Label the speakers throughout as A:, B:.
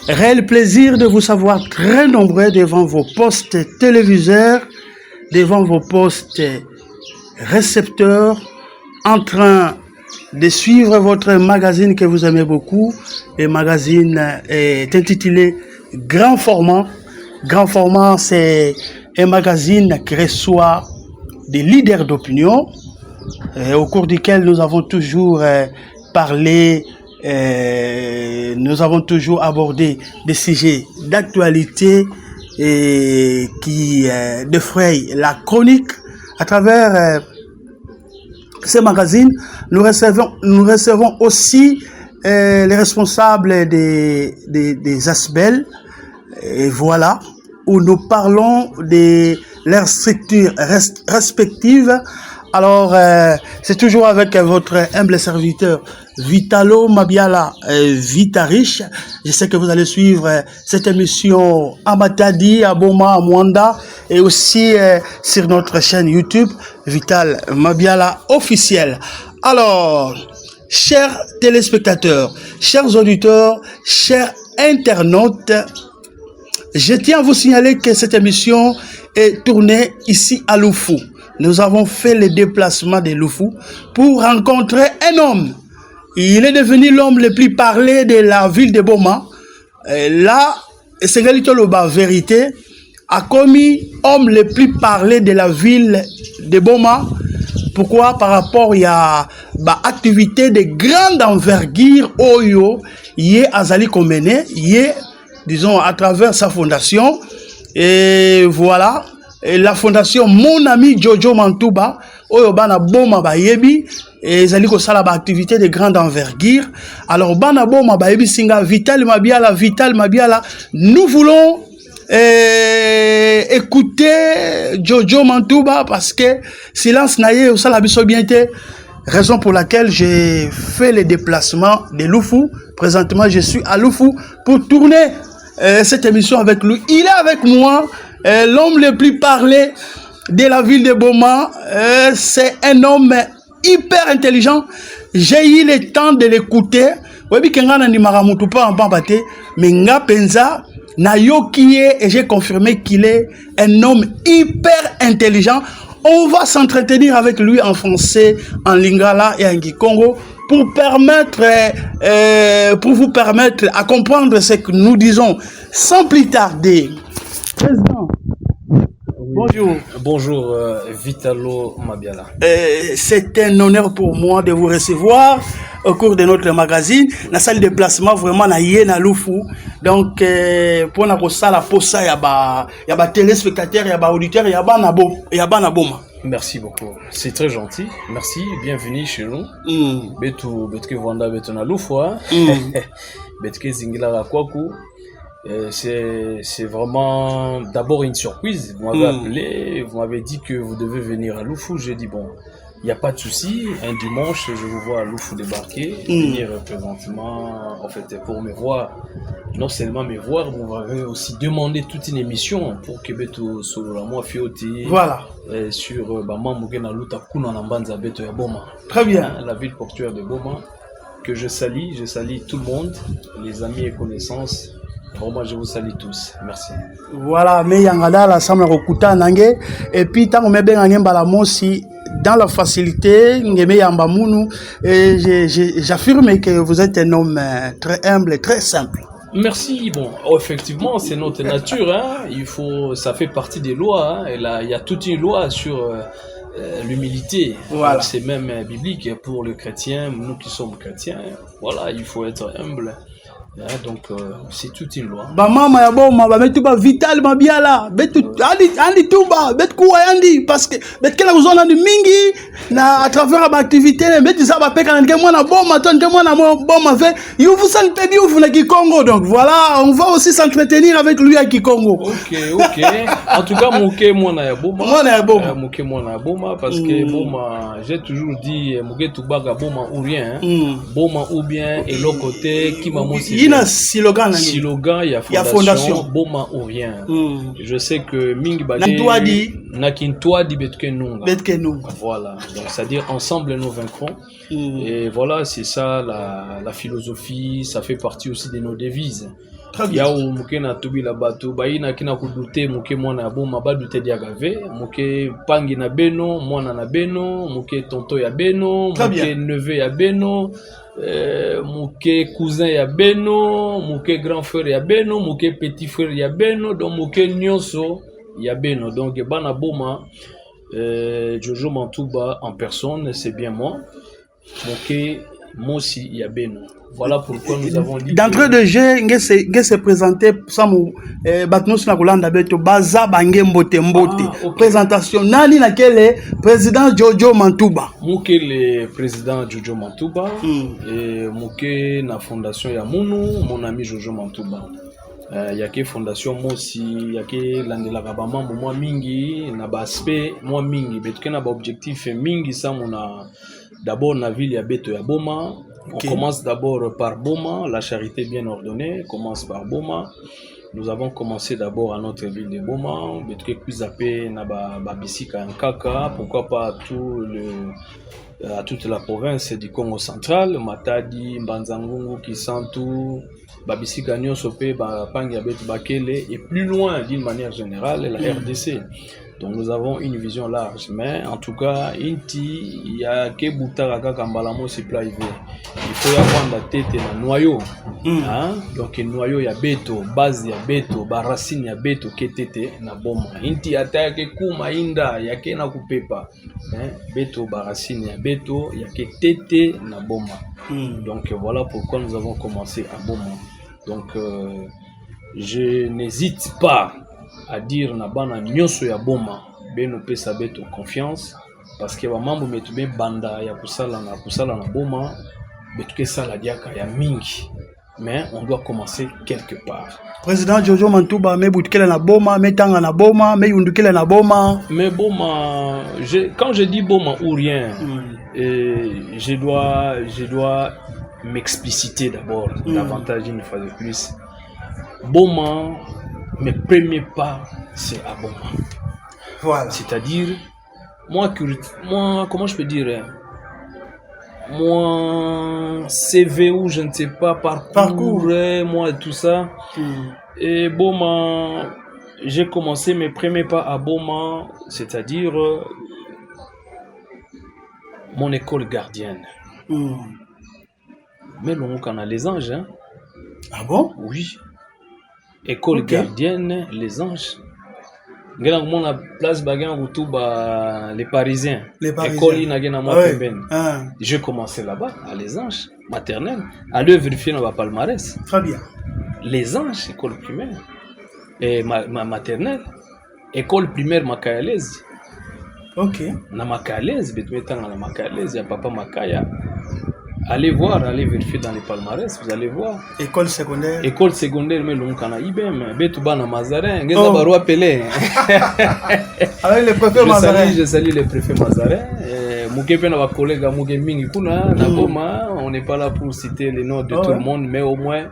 A: Réel plaisir de vous savoir très nombreux devant vos postes téléviseurs, devant vos postes récepteurs, en train de suivre votre magazine que vous aimez beaucoup. Le magazine est intitulé Grand Format. Grand Format, c'est un magazine qui reçoit des leaders d'opinion, au cours duquel nous avons toujours parlé, nous avons toujours abordé des sujets d'actualité et qui défrayent la chronique. À travers ces magazines, nous recevons aussi les responsables des ASBEL, et voilà, où nous parlons de leurs structures respectives. Alors, c'est toujours avec votre humble serviteur Vitalo Mabiala, Vitarich. Je sais que vous allez suivre cette émission à Matadi, à Boma, à Mwanda, et aussi sur notre chaîne YouTube, Vital Mabiala officiel. Alors, chers téléspectateurs, chers auditeurs, chers internautes, je tiens à vous signaler que cette émission est tournée ici à Loufou. Nous avons fait le déplacement de Loufou pour rencontrer un homme. Il est devenu l'homme le plus parlé de la ville de Boma. Là, Segalito Loba Vérité a commis homme le plus parlé de la ville de Boma. Pourquoi? Par rapport à l'activité de grande envergure Oyo, Yé Azali Komene, Yé, disons, à travers sa fondation. Et voilà. Et la fondation Mon Ami Jojo Mantouba, Oyo Bana Boma Bayebi, et Zali Kosala ba activité de grande envergure. Alors Bana Boma Bayebi Singa Vital Mabiala, nous voulons écouter Jojo Mantouba parce que silence naïe au salabiso bienté. Raison pour laquelle j'ai fait le déplacement de Loufou. Présentement, je suis à Loufou pour tourner cette émission avec lui. Il est avec moi. L'homme le plus parlé de la ville de Boma, c'est un homme hyper intelligent. J'ai eu le temps de l'écouter. Et j'ai confirmé qu'il est un homme hyper intelligent. On va s'entretenir avec lui en français, en lingala et en kikongo pour vous permettre à comprendre ce que nous disons sans plus tarder. Président, bonjour.
B: Bonjour, Vitalo Mabiala.
A: C'est un honneur pour moi de vous recevoir au cours de notre magazine. La salle de déplacement vraiment na yena Loufou. Donc pour na kosala posa ya ba téléspectateurs, ya ba auditeurs, ya ba na Boma.
B: Merci beaucoup. C'est très gentil. Merci. Bienvenue chez nous. Betke Vanda betona Loufou. Betke Zingila Kwaku. C'est vraiment d'abord une surprise. Vous m'avez appelé, vous m'avez dit que vous devez venir à Loufou. J'ai dit bon, il n'y a pas de souci. Un dimanche, je vous vois à Loufou débarquer, venir présentement, en fait, pour me voir. Non seulement me voir, vous m'avez aussi demandé toute une émission pour que Beto Sololamo Fioti.
A: Voilà.
B: Sur Mamougen Luta Kuna Nambanza Beto ya Boma.
A: Très bien.
B: La ville portuaire de Boma, que je salue tout le monde, les amis et connaissances. Vraiment, je vous salue tous. Merci.
A: Voilà, mais yangada la samla rokuta nange et puis tant me ben ngem bala mosi dans la facilité ngeme yamba munu et j'affirme que vous êtes un homme très humble et très simple.
B: Merci. Bon, effectivement, c'est notre nature. Hein. Ça fait partie des lois. Hein. Et là, il y a toute une loi sur l'humilité.
A: Voilà.
B: C'est même biblique pour le chrétien. Nous qui sommes chrétiens, voilà, il faut être humble. Donc c'est toute une loi.
A: Mama ya Boma ba metu ba Vital Mabiala betu andi tuba betu kuwa yandi parce que betu kela kuzona ndi mingi na à travers ba activité betu za ba peka na mwana Boma ton mwana Boma fait you vous sent pébi vous na Kikongo donc voilà on va aussi s'entretenir avec lui à Kikongo.
B: OK. En tout cas moké mwana ya Boma. Moké mwana ya Boma parce que Boma j'ai toujours dit moké tubaga Boma ou rien. Boma ou bien et l'autre côté qui m'a montré
A: slogan
B: il y a fondation Boma ou rien. Je sais que Mingi Badi Nakintwadi Betkenunga. Voilà, donc c'est-à-dire ensemble nous vaincrons. Et voilà, c'est ça la philosophie, ça fait partie aussi de nos devises.
A: Très bien.
B: Yao muke na tubi la bato baina kina kudute muke mwana ya boma ba dute dia gave muke pangi na beno mwana na beno muke tonto ya beno muke neveu ya beno muke cousin ya beno muke grand frère ya beno muke petit frère ya beno donc muke nyonso ya beno donc bana boma Jojo Mantouba en personne c'est bien moi muke Mosi ya beno. Voilà pourquoi nous avons dit.
A: D'entrée de jeu, nge se présenter samu batnos na kolanda beto baza bange mbote. Okay. Présentation nani na kele président Jojo Mantouba.
B: Muke le président Jojo Mantouba et muke na fondation ya Munu mon ami Jojo Mantouba. Yake fondation Mosi yake landela kabama moi mingi na ba aspect moi mingi betuke na ba objectif mingi sa mona. D'abord, la ville Beto ya Boma. Okay. On commence d'abord par Boma, la charité bien ordonnée commence par Boma. Nous avons commencé d'abord à notre ville de Boma, Beto plus appelé Naba Babisika Nkaka, pourquoi pas à toute la province du Congo central, Matadi, Mbanzangungu, Kisantu, Babisika Nyosope, Pangia Beto Bakele, et plus loin d'une manière générale, la RDC. Donc nous avons une vision large, mais en tout cas, il y a que Boutaraka Kambalamo c'est privé. Il faut y avoir la tête et le noyau. Hein? Donc le noyau y a Beto, base y a Beto, barracine y a Beto, ketete na boma. Inti atake kuma inda y a que na kupepa. Beto, barracine y a Beto, y a que tete na boma. Donc voilà pourquoi nous avons commencé à Boma. Donc je n'hésite pas à dire na bana nyonso ya Boma beno pesa beto confiance parce que ba mambo metube banda ya kusala na Boma betuke sala diaka ya mingi mais on doit commencer quelque part.
A: Président Jojo Mantouba me butkela na Boma me tanga na Boma me yundukela na Boma
B: mais Boma quand je dis Boma ou rien je dois m'expliciter d'abord davantage une fois de plus. Boma, mes premiers pas, c'est à Boma.
A: Voilà.
B: C'est-à-dire, moi, comment je peux dire, moi, CV ou je ne sais pas, parcours. Moi, tout ça. Et Boma, j'ai commencé mes premiers pas à Boma, c'est-à-dire mon école gardienne. Mais l'on a les anges, hein.
A: Ah bon?
B: Oui. École gardienne, les anges. Mon place bagan les Parisiens. École inagena moi j'ai commencé là-bas à les anges maternelle. À le vérifier dans ma palmarès.
A: Très bien.
B: Les anges, école primaire et ma maternelle. École primaire Makayalez.
A: Ok.
B: Na Makayalez, betmetanga na Makayalez, ya papa Makaya. Allez voir, allez vérifier dans les palmarès, vous allez voir.
A: École secondaire.
B: École secondaire, mais l'on a IBM, Betouba na Mazarin, Ngeza Barua Pelé.
A: Avec le préfet Mazarin.
B: Je salue le préfet Mazarin. Moukepe na collègue Mouké Mingi Kuna, na Boma, on n'est pas là pour citer les noms de tout le monde, mais au moins,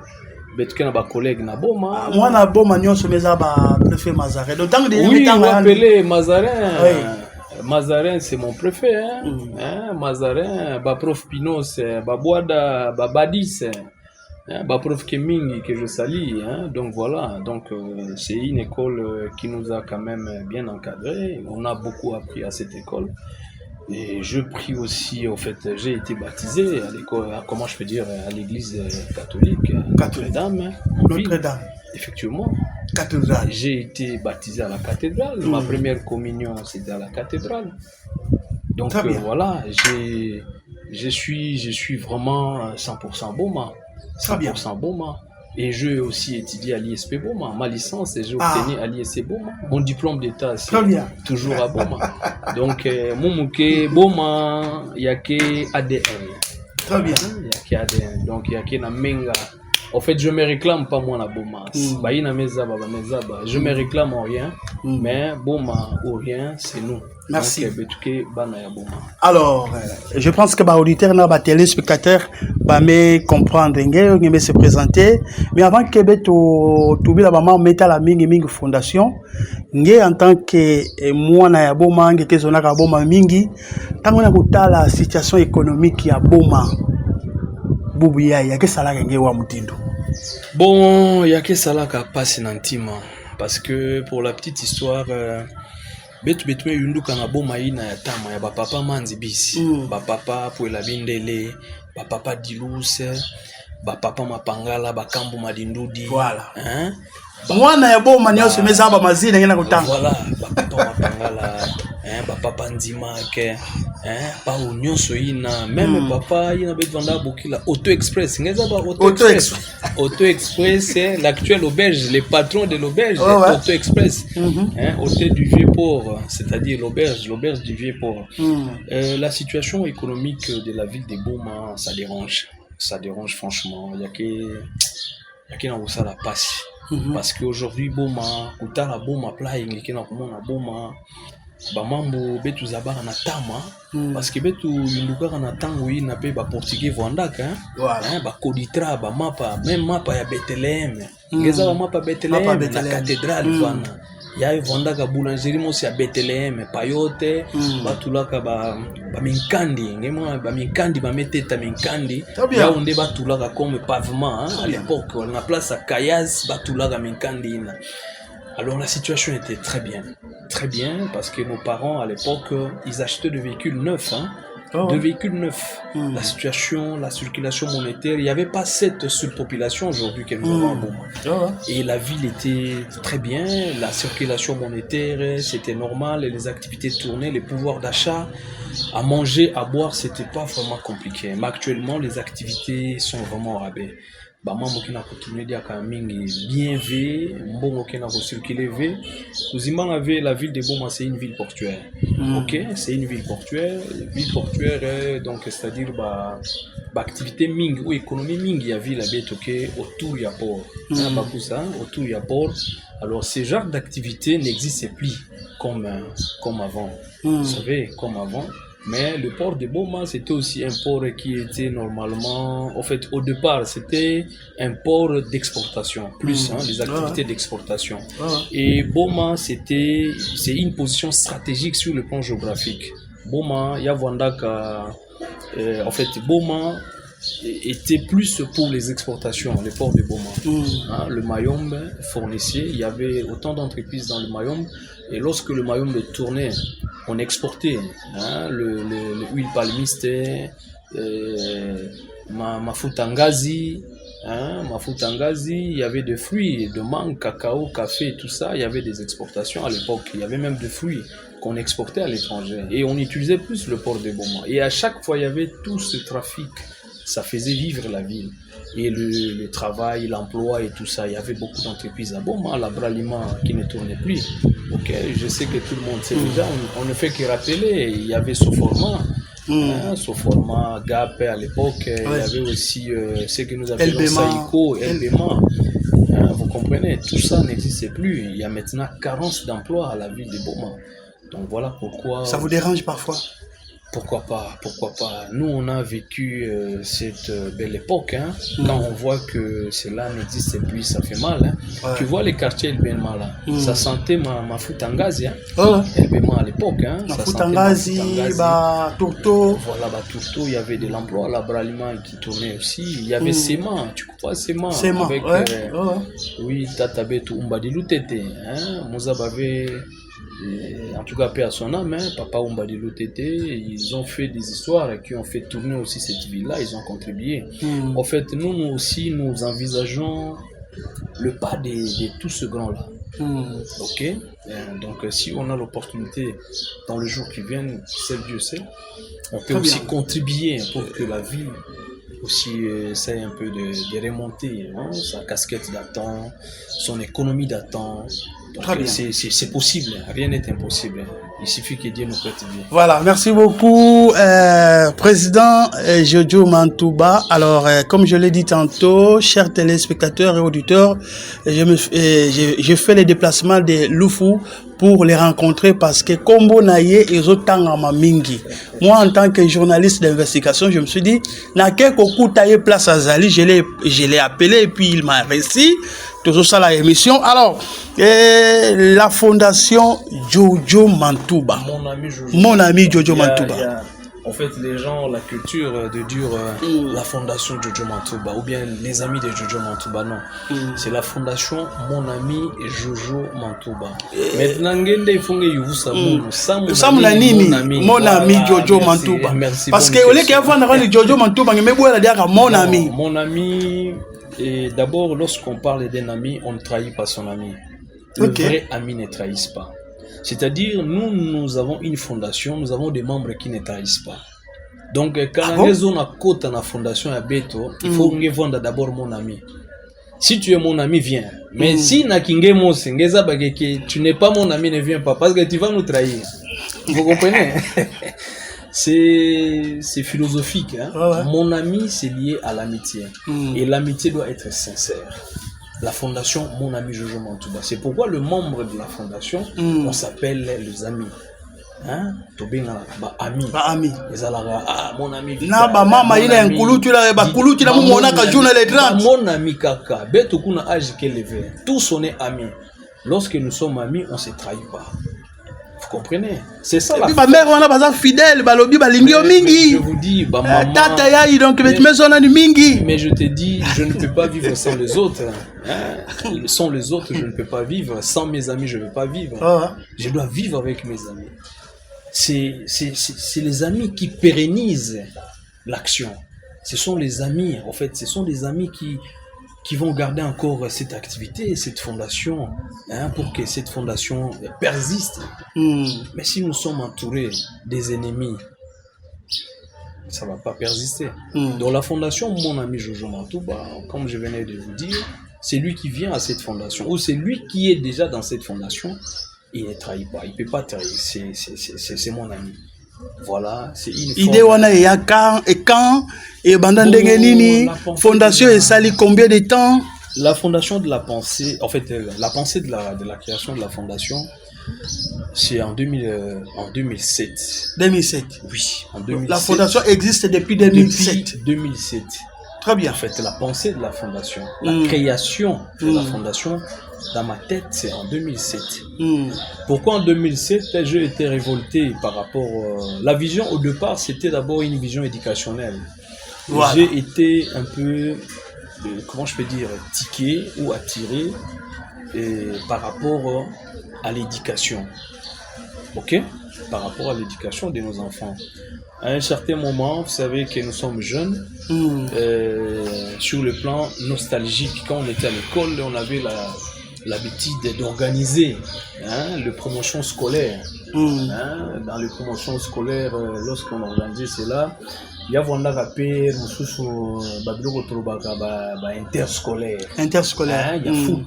B: Betouke na collègue na Boma.
A: Moi na Boma, nous sommes le préfet Mazarin.
B: Oui, Pelé, Mazarin. Oui. Mazarin, c'est mon préfet. Mazarin, prof Pinos, Boada, Badis, prof Kemingi que je salue. Donc voilà, donc c'est une école qui nous a quand même bien encadrés. On a beaucoup appris à cette école. Et je prie aussi, au fait, j'ai été baptisé à l'école, comment je peux dire, à l'église catholique, Notre-Dame.
A: Notre-Dame.
B: Effectivement.
A: Cathédrale.
B: J'ai été baptisé à la cathédrale. Ma première communion, c'était à la cathédrale. Donc voilà, je suis vraiment 100% Boma. 100% Boma. Et j'ai aussi étudié à l'ISP Boma. Ma licence, j'ai obtenu à l'ISP Boma. Mon diplôme d'état, c'est toujours à Boma. Donc, mon mouké Boma, il y a que ADN.
A: Très bien.
B: Il y a que ADN. Donc, il y a que Namenga. En fait, je ne me réclame pas moi na Boma. Je me réclame en rien, mais Boma ou rien, c'est nous.
A: Merci.
B: Donc,
A: alors, je pense que les auditeurs et les téléspectateurs vont comprendre, vont se présenter. Mais avant que tu mettes la Mingi Fondation, en tant que moi, na Boma, que je na Boma Mingi, tant que la situation économique ya Boma, Boubouya, ya que ça la wa mutindo.
B: Bon, il y a que ça là qui passe nantima. Parce que pour la petite histoire, betu yundu kana boma ina ya tama ya bapapa manzi bisi. Bapapa Puela Bindele, bapapa Diluse, bapapa Mapangala, bakambu Madindudi.
A: Voilà. Mwana ya boma nyose meza ba mazina ngena kutanga.
B: Voilà, bapapa Mapangala, bapapa Nzimake, pa nyonso ina même papa ina betu vanda bokila Auto Express, ngeza ba Auto Express. Auto Express, l'actuel auberge, les patrons de l'auberge, Auto Express, Hôtel du Vieux-Port, c'est-à-dire l'auberge du Vieux-Port. La situation économique de la ville de Boma, ça dérange franchement. Il y a qui n'a pas la passe. Parce qu'aujourd'hui, Boma, Koutara Boma, Playing, qui n'a pas Boma, Bamambo, Betu Zabara na Tama, parce que Betu Yunduka na Tango, il n'a pas portugais Vandaka, ba Koditra, ba Mapa, même Mapa ya Bethlehem, Geza Mapa Bethlehem, la cathédrale, Vana. Ya Vandaka boulangerie mosi ya Bethlehem, Payote, Batulaka ba Minkandi, ngema ba Minkandi ba meteta Minkandi, ya onde batulaka comme pavement à l'époque, on a place à Kayaz, Batulaka Minkandi. Alors la situation était très bien, parce que nos parents à l'époque, ils achetaient des véhicules neufs, de véhicules neufs. La situation, la circulation monétaire, il n'y avait pas cette surpopulation aujourd'hui que nous avons à Boma. Et la ville était très bien, la circulation monétaire, c'était normal, et les activités tournaient, les pouvoirs d'achat, à manger, à boire, c'était pas vraiment compliqué. Mais actuellement, les activités sont vraiment au rabais. Mambo kina continuer dia ka mingi bien vu, mbongo kina ko circuler vu. Kuzimanga ve la ville de Boma, c'est une ville portuaire. OK, c'est une ville portuaire, donc c'est-à-dire activité mingi ou économie mingi ya ville habite OK autour ya port. Autour ya port. Alors ce genre d'activité n'existe plus comme avant. Vous savez, comme avant. Mais le port de Boma, c'était aussi un port qui était normalement, en fait, au départ, c'était un port d'exportation, plus des activités d'exportation. Et Boma, c'est une position stratégique sur le plan géographique. Boma, Yavandaka, en fait, Boma était plus pour les exportations, le port de Boma. Le Mayombe fournissait, il y avait autant d'entreprises dans le Mayombe, et lorsque le Mayombe tournait, on exportait le huile palmiste, Mafutangazi, il y avait des fruits, de mangue, cacao, café, tout ça, il y avait des exportations à l'époque, il y avait même des fruits qu'on exportait à l'étranger, et on utilisait plus le port de Boma, et à chaque fois il y avait tout ce trafic, ça faisait vivre la ville. Et le travail, l'emploi et tout ça, il y avait beaucoup d'entreprises à Boma, la Bralima qui ne tournait plus. Ok, je sais que tout le monde sait déjà, on ne fait que rappeler, il y avait Soforma, Soforma, Gap à l'époque, il y avait aussi ce que nous appelons Saïko, Elbema. Vous comprenez, tout ça n'existe plus. Il y a maintenant carence d'emploi à la ville de Boma. Donc voilà pourquoi...
A: Ça vous dérange parfois?
B: Pourquoi pas. Nous, on a vécu cette belle époque. Quand on voit que cela n'existe plus, ça fait mal. Tu vois les quartiers Elbema là. Ça sentait Mafutangazi. Elbema à l'époque.
A: Mafutangazi, Tourteau.
B: Voilà, Tourteau, il y avait de l'emploi. La Bralima qui tournait aussi. Il y avait Sema. Tu crois Sema? Avec, oui, Tatabetu Umbadilu Tete. Mouza Bavé. En tout cas, paix à son âme, Papa Umbadilu Tete, ils ont fait des histoires qui ont fait tourner aussi cette ville-là, ils ont contribué. En fait, nous aussi, nous envisageons le pas de tout ce grand-là. Ok, donc si on a l'opportunité dans le jour qui vient, seul Dieu sait, on peut aussi contribuer pour que la ville aussi essaie un peu de remonter sa casquette d'attente, son économie d'attente. C'est possible, rien n'est impossible. Il suffit que Dieu nous prête bien.
A: Voilà, merci beaucoup, Président Jojo Mantouba. Alors, comme je l'ai dit tantôt, chers téléspectateurs et auditeurs, je fais les déplacements de Lufu pour les rencontrer parce que Kombo Naye et Zotangama Mingi. Moi, en tant que journaliste d'investigation, je me suis dit, Nake Koku Taye Place Azali, je l'ai appelé et puis il m'a réussi. Tout ça, la émission. Alors, la fondation Jojo Mantouba.
B: Mon ami Jojo.
A: Mon ami Jojo Mantouba.
B: En fait, les gens, la culture de dire la fondation Jojo Mantouba ou bien les amis de Jojo Mantouba, non. C'est la fondation Mon Ami Jojo Mantouba. Maintenant, il faut que vous sachiez
A: mon ami Jojo Mantouba. Parce que au lieu qu'il y ait Jojo Mantouba, il y a mon ami.
B: Mon ami, et d'abord, lorsqu'on parle d'un ami, on ne trahit pas son ami. Le vrai ami ne trahit pas. C'est-à-dire, nous avons une fondation, nous avons des membres qui ne trahissent pas. Donc, quand on a côté dans la fondation à Beto, il faut que vendre d'abord mon ami. Si tu es mon ami, viens. Mais si tu n'es pas mon ami, ne viens pas, parce que tu vas nous trahir. Vous comprenez? C'est philosophique. Hein? Mon ami, c'est lié à l'amitié. Et l'amitié doit être sincère. La fondation Mon Ami Jojo Mantouba. C'est pourquoi le membre de la fondation, on s'appelle les amis. Hein? Ami. Mon ami. Mon ami kaka. Beto kuna âge qu'elle élevé. Tous on est amis. Lorsque nous sommes amis, on ne se trahit pas. Vous comprenez? C'est ça la
A: mère, on a pas fidèle,
B: je vous dis, maman, mais je te dis, je ne peux pas vivre sans les autres. Hein? Sans les autres, je ne peux pas vivre. Sans mes amis, je ne peux pas vivre. Je dois vivre avec mes amis. C'est les amis qui pérennisent l'action. Ce sont les amis, en fait, ce sont des amis qui vont garder encore cette activité, cette fondation, hein, pour que cette fondation persiste. Mais si nous sommes entourés des ennemis, ça ne va pas persister. Donc la fondation Mon Ami Jojo Mantouba, comme je venais de vous dire, c'est lui qui vient à cette fondation, ou c'est lui qui est déjà dans cette fondation, il ne trahit pas, il ne peut pas trahir, c'est mon ami. Voilà, c'est une
A: idée wana ya quand et bandande nini fondation et sali combien de temps?
B: La fondation de la pensée, en fait la pensée de la création de la fondation, c'est en 2007.
A: 2007.
B: Oui, en 2007.
A: La fondation existe depuis 2007.
B: Depuis 2007.
A: Très bien.
B: En fait, la pensée de la fondation, la création de la fondation, dans ma tête, c'est en 2007. Pourquoi en 2007, j'ai été révolté par rapport... la vision, au départ, c'était d'abord une vision éducationnelle. Voilà. J'ai été un peu, comment je peux dire, tiqué ou attiré par rapport à l'éducation. Ok? Par rapport à l'éducation de nos enfants. À un certain moment, vous savez que nous sommes jeunes, sur le plan nostalgique. Quand on était à l'école, on avait l'habitude d'organiser les promotions scolaires. Dans les promotions scolaires, lorsqu'on organisait cela, il y a interscolaire.
A: Interscolaire.
B: Il y a foot,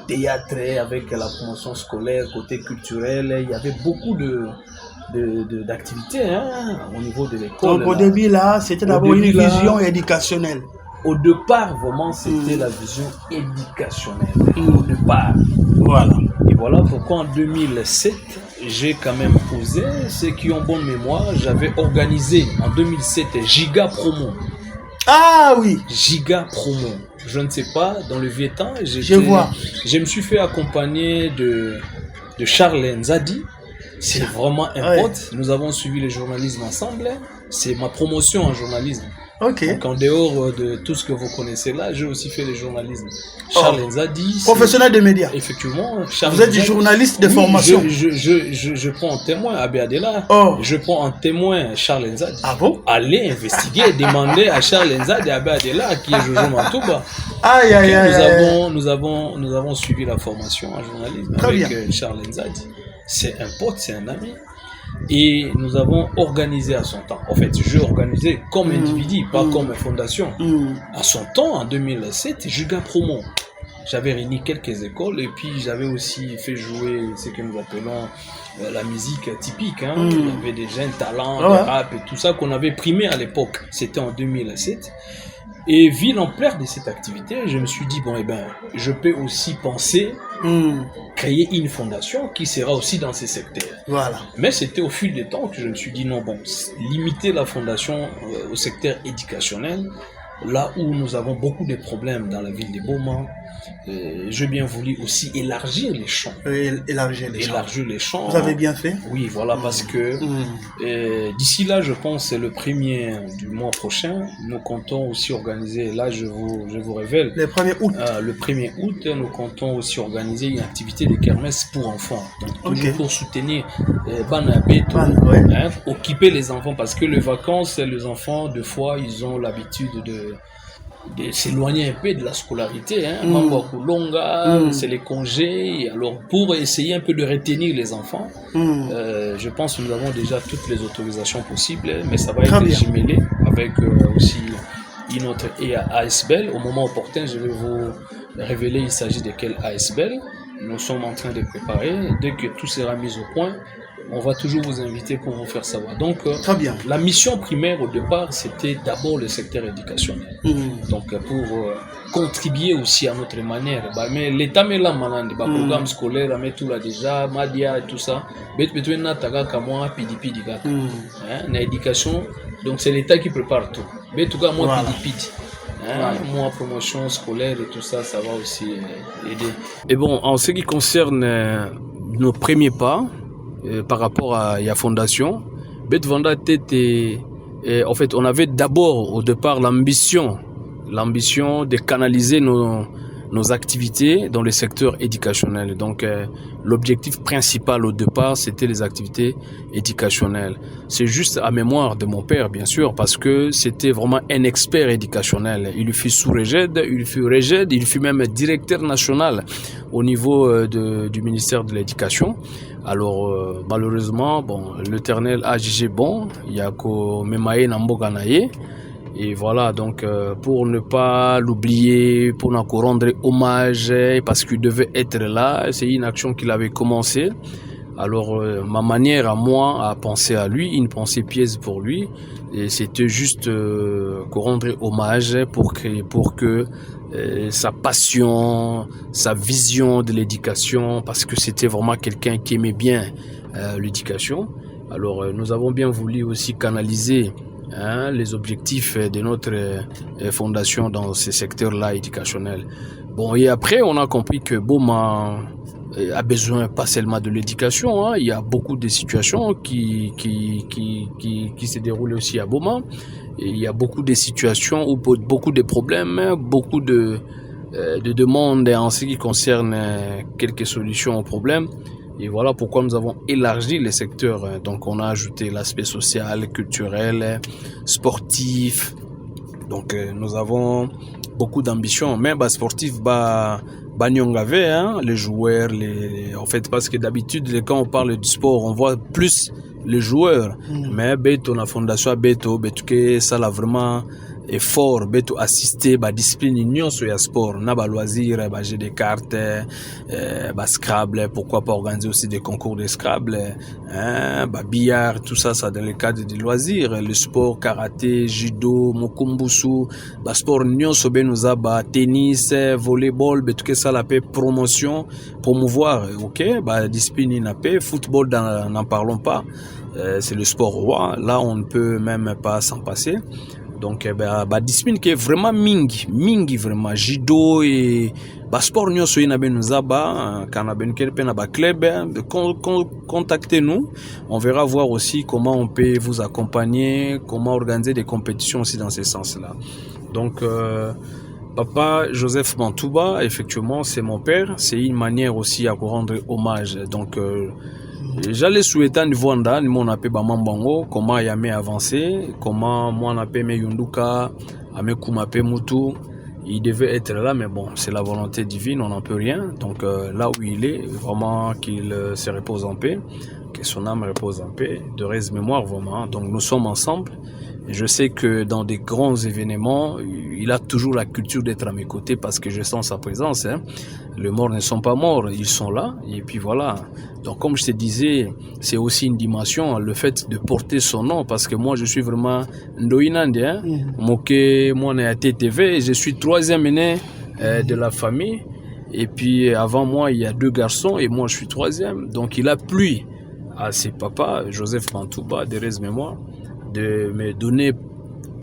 B: théâtre avec la promotion scolaire, côté culturel. Il y avait beaucoup d'activités au niveau de l'école.
A: Donc au début là, c'était d'abord une vision éducationnelle.
B: Au départ, vraiment, c'était la vision éducationnelle. Au départ.
A: Voilà.
B: Et voilà pourquoi en 2007, j'ai quand même posé, ceux qui ont bonne mémoire, j'avais organisé en 2007 Giga Promo.
A: Ah oui.
B: Giga Promo. Je ne sais pas, dans le vieux temps,
A: je vois.
B: Je me suis fait accompagner de Charles Nzadi. C'est vraiment un pote. Nous avons suivi le journalisme ensemble. C'est ma promotion en journalisme.
A: Ok.
B: Donc en dehors de tout ce que vous connaissez là, j'ai aussi fait le journalisme. Charles Nzadi.
A: Professionnel des médias.
B: Effectivement. Charles
A: vous êtes du journaliste de formation.
B: Je prends en témoin Abbé Adela. Je prends en témoin Charles Nzadi.
A: Ah bon?
B: Allez investiguer, demander à Charles Nzadi et Abbé Adela qui est Jojo Mantouba.
A: Aïe, aïe, aïe.
B: Nous avons suivi la formation en journalisme avec Charles Nzadi. C'est un pote, c'est un ami. Et nous avons organisé à son temps. En fait, j'ai organisé comme individu, pas comme fondation. À son temps, en 2007, Giga Promo. J'avais réuni quelques écoles et puis j'avais aussi fait jouer ce que nous appelons la musique typique. Il y avait des jeunes talents, de rap et tout ça qu'on avait primé à l'époque. C'était en 2007. Et vu l'ampleur de cette activité, je me suis dit, je peux aussi penser créer une fondation qui sera aussi dans ces secteurs.
A: Voilà.
B: Mais c'était au fil du temps que je me suis dit, limiter la fondation au secteur éducationnel, là où nous avons beaucoup de problèmes dans la ville de Boma, j'ai bien voulu aussi élargir les champs.
A: Élargir les champs. Vous avez bien fait?
B: Oui, voilà, parce que d'ici là, je pense, c'est le 1er du mois prochain, nous comptons aussi organiser, là je vous révèle.
A: Le 1er août.
B: Le 1er août, nous comptons aussi organiser une activité de kermesse pour enfants. Donc, toujours pour soutenir occuper les enfants, parce que les vacances, les enfants, deux fois, ils ont l'habitude de s'éloigner un peu de la scolarité, c'est les congés. Alors pour essayer un peu de retenir les enfants, je pense que nous avons déjà toutes les autorisations possibles, mais ça va être jumelé avec aussi une autre ASBL. Au moment opportun, je vais vous révéler il s'agit de quel ASBL. Nous sommes en train de préparer. Dès que tout sera mis au point, on va toujours vous inviter pour vous faire savoir. Donc,
A: très bien.
B: La mission primaire au départ, c'était d'abord le secteur éducationnel. Donc, pour contribuer aussi à notre manière. Mais l'État met la malade, le programme scolaire, met tout là déjà, Madia et tout ça. L'éducation, donc c'est l'État qui prépare tout. Mais tout cas, moi, moi, promotion scolaire et tout ça, ça va aussi aider. Et bon, en ce qui concerne nos premiers pas, par rapport à la fondation, Bet Vanda Tete, en fait, on avait d'abord au départ l'ambition de canaliser nos activités dans le secteur éducationnel. Donc, l'objectif principal au départ, c'était les activités éducationnelles. C'est juste à mémoire de mon père, bien sûr, parce que c'était vraiment un expert éducationnel. Il fut sous-régède, il fut régède, il fut même directeur national au niveau du ministère de l'Éducation. Alors, malheureusement, bon, l'Éternel a jugé bon, il y a qu'au Memaye Namboganaye. Et voilà, donc pour ne pas l'oublier, pour nous rendre hommage, parce qu'il devait être là, c'est une action qu'il avait commencé. Alors ma manière à moi à penser à lui, une pensée pièce pour lui, et c'était juste rendre hommage pour que sa passion, sa vision de l'éducation, parce que c'était vraiment quelqu'un qui aimait bien l'éducation. Alors nous avons bien voulu aussi canaliser les objectifs de notre fondation dans ce secteur-là éducationnel. Bon, et après, on a compris que Boma a besoin pas seulement de l'éducation, il y a beaucoup de situations qui se déroulent aussi à Boma. Et il y a beaucoup de situations où beaucoup de problèmes, beaucoup de demandes en ce qui concerne quelques solutions aux problèmes. Et voilà pourquoi nous avons élargi les secteurs. Donc on a ajouté l'aspect social, culturel, sportif. Donc nous avons beaucoup d'ambition. Mais sportif, les joueurs, en fait, parce que d'habitude quand on parle du sport, on voit plus les joueurs. Mais Beto, la fondation Beto, ça l'a vraiment effort, Beto assister, discipline union sur le sport, na loisir, jeu de cartes, Scrabble, pourquoi pas organiser aussi des concours de Scrabble, billard, tout ça, ça dans le cadre des loisirs, le sport, karaté, judo, mokumbusu, sport union sur nous a, tennis, volleyball, tout que ça la paix, promotion, promouvoir, discipline na paix, football, n'en parlons pas, c'est le sport roi, là on ne peut même pas s'en passer. Donc, discipline qui est vraiment mingi vraiment judo et sport nous so ina ben zaba kana ben kelpe na club contactez-nous, on verra voir aussi comment on peut vous accompagner, comment organiser des compétitions aussi dans ce sens-là. Donc Papa Joseph Mantouba, effectivement, c'est mon père, c'est une manière aussi à rendre hommage. Donc j'allais souhaiter niveau anda ni mon appel Bamambango, comment yame avancé, comment moi appel me Yunduka, ame kumape mutu, il devait être là, mais bon, c'est la volonté divine, on n'en peut rien. Donc là où il est, vraiment qu'il se repose en paix, que son âme repose en paix, de reste mémoire vraiment. Donc nous sommes ensemble. Et je sais que dans des grands événements, il a toujours la culture d'être à mes côtés parce que je sens sa présence. Les morts ne sont pas morts, ils sont là. Et puis voilà. Donc comme je te disais, c'est aussi une dimension, le fait de porter son nom, parce que moi je suis vraiment Ndoinande. Moké, moi on est à TTV, je suis troisième aîné de la famille. Et puis avant moi, il y a 2 garçons et moi je suis troisième. Donc il a plu à ses papas, Joseph Mantouba, de reste mémoire, de me donner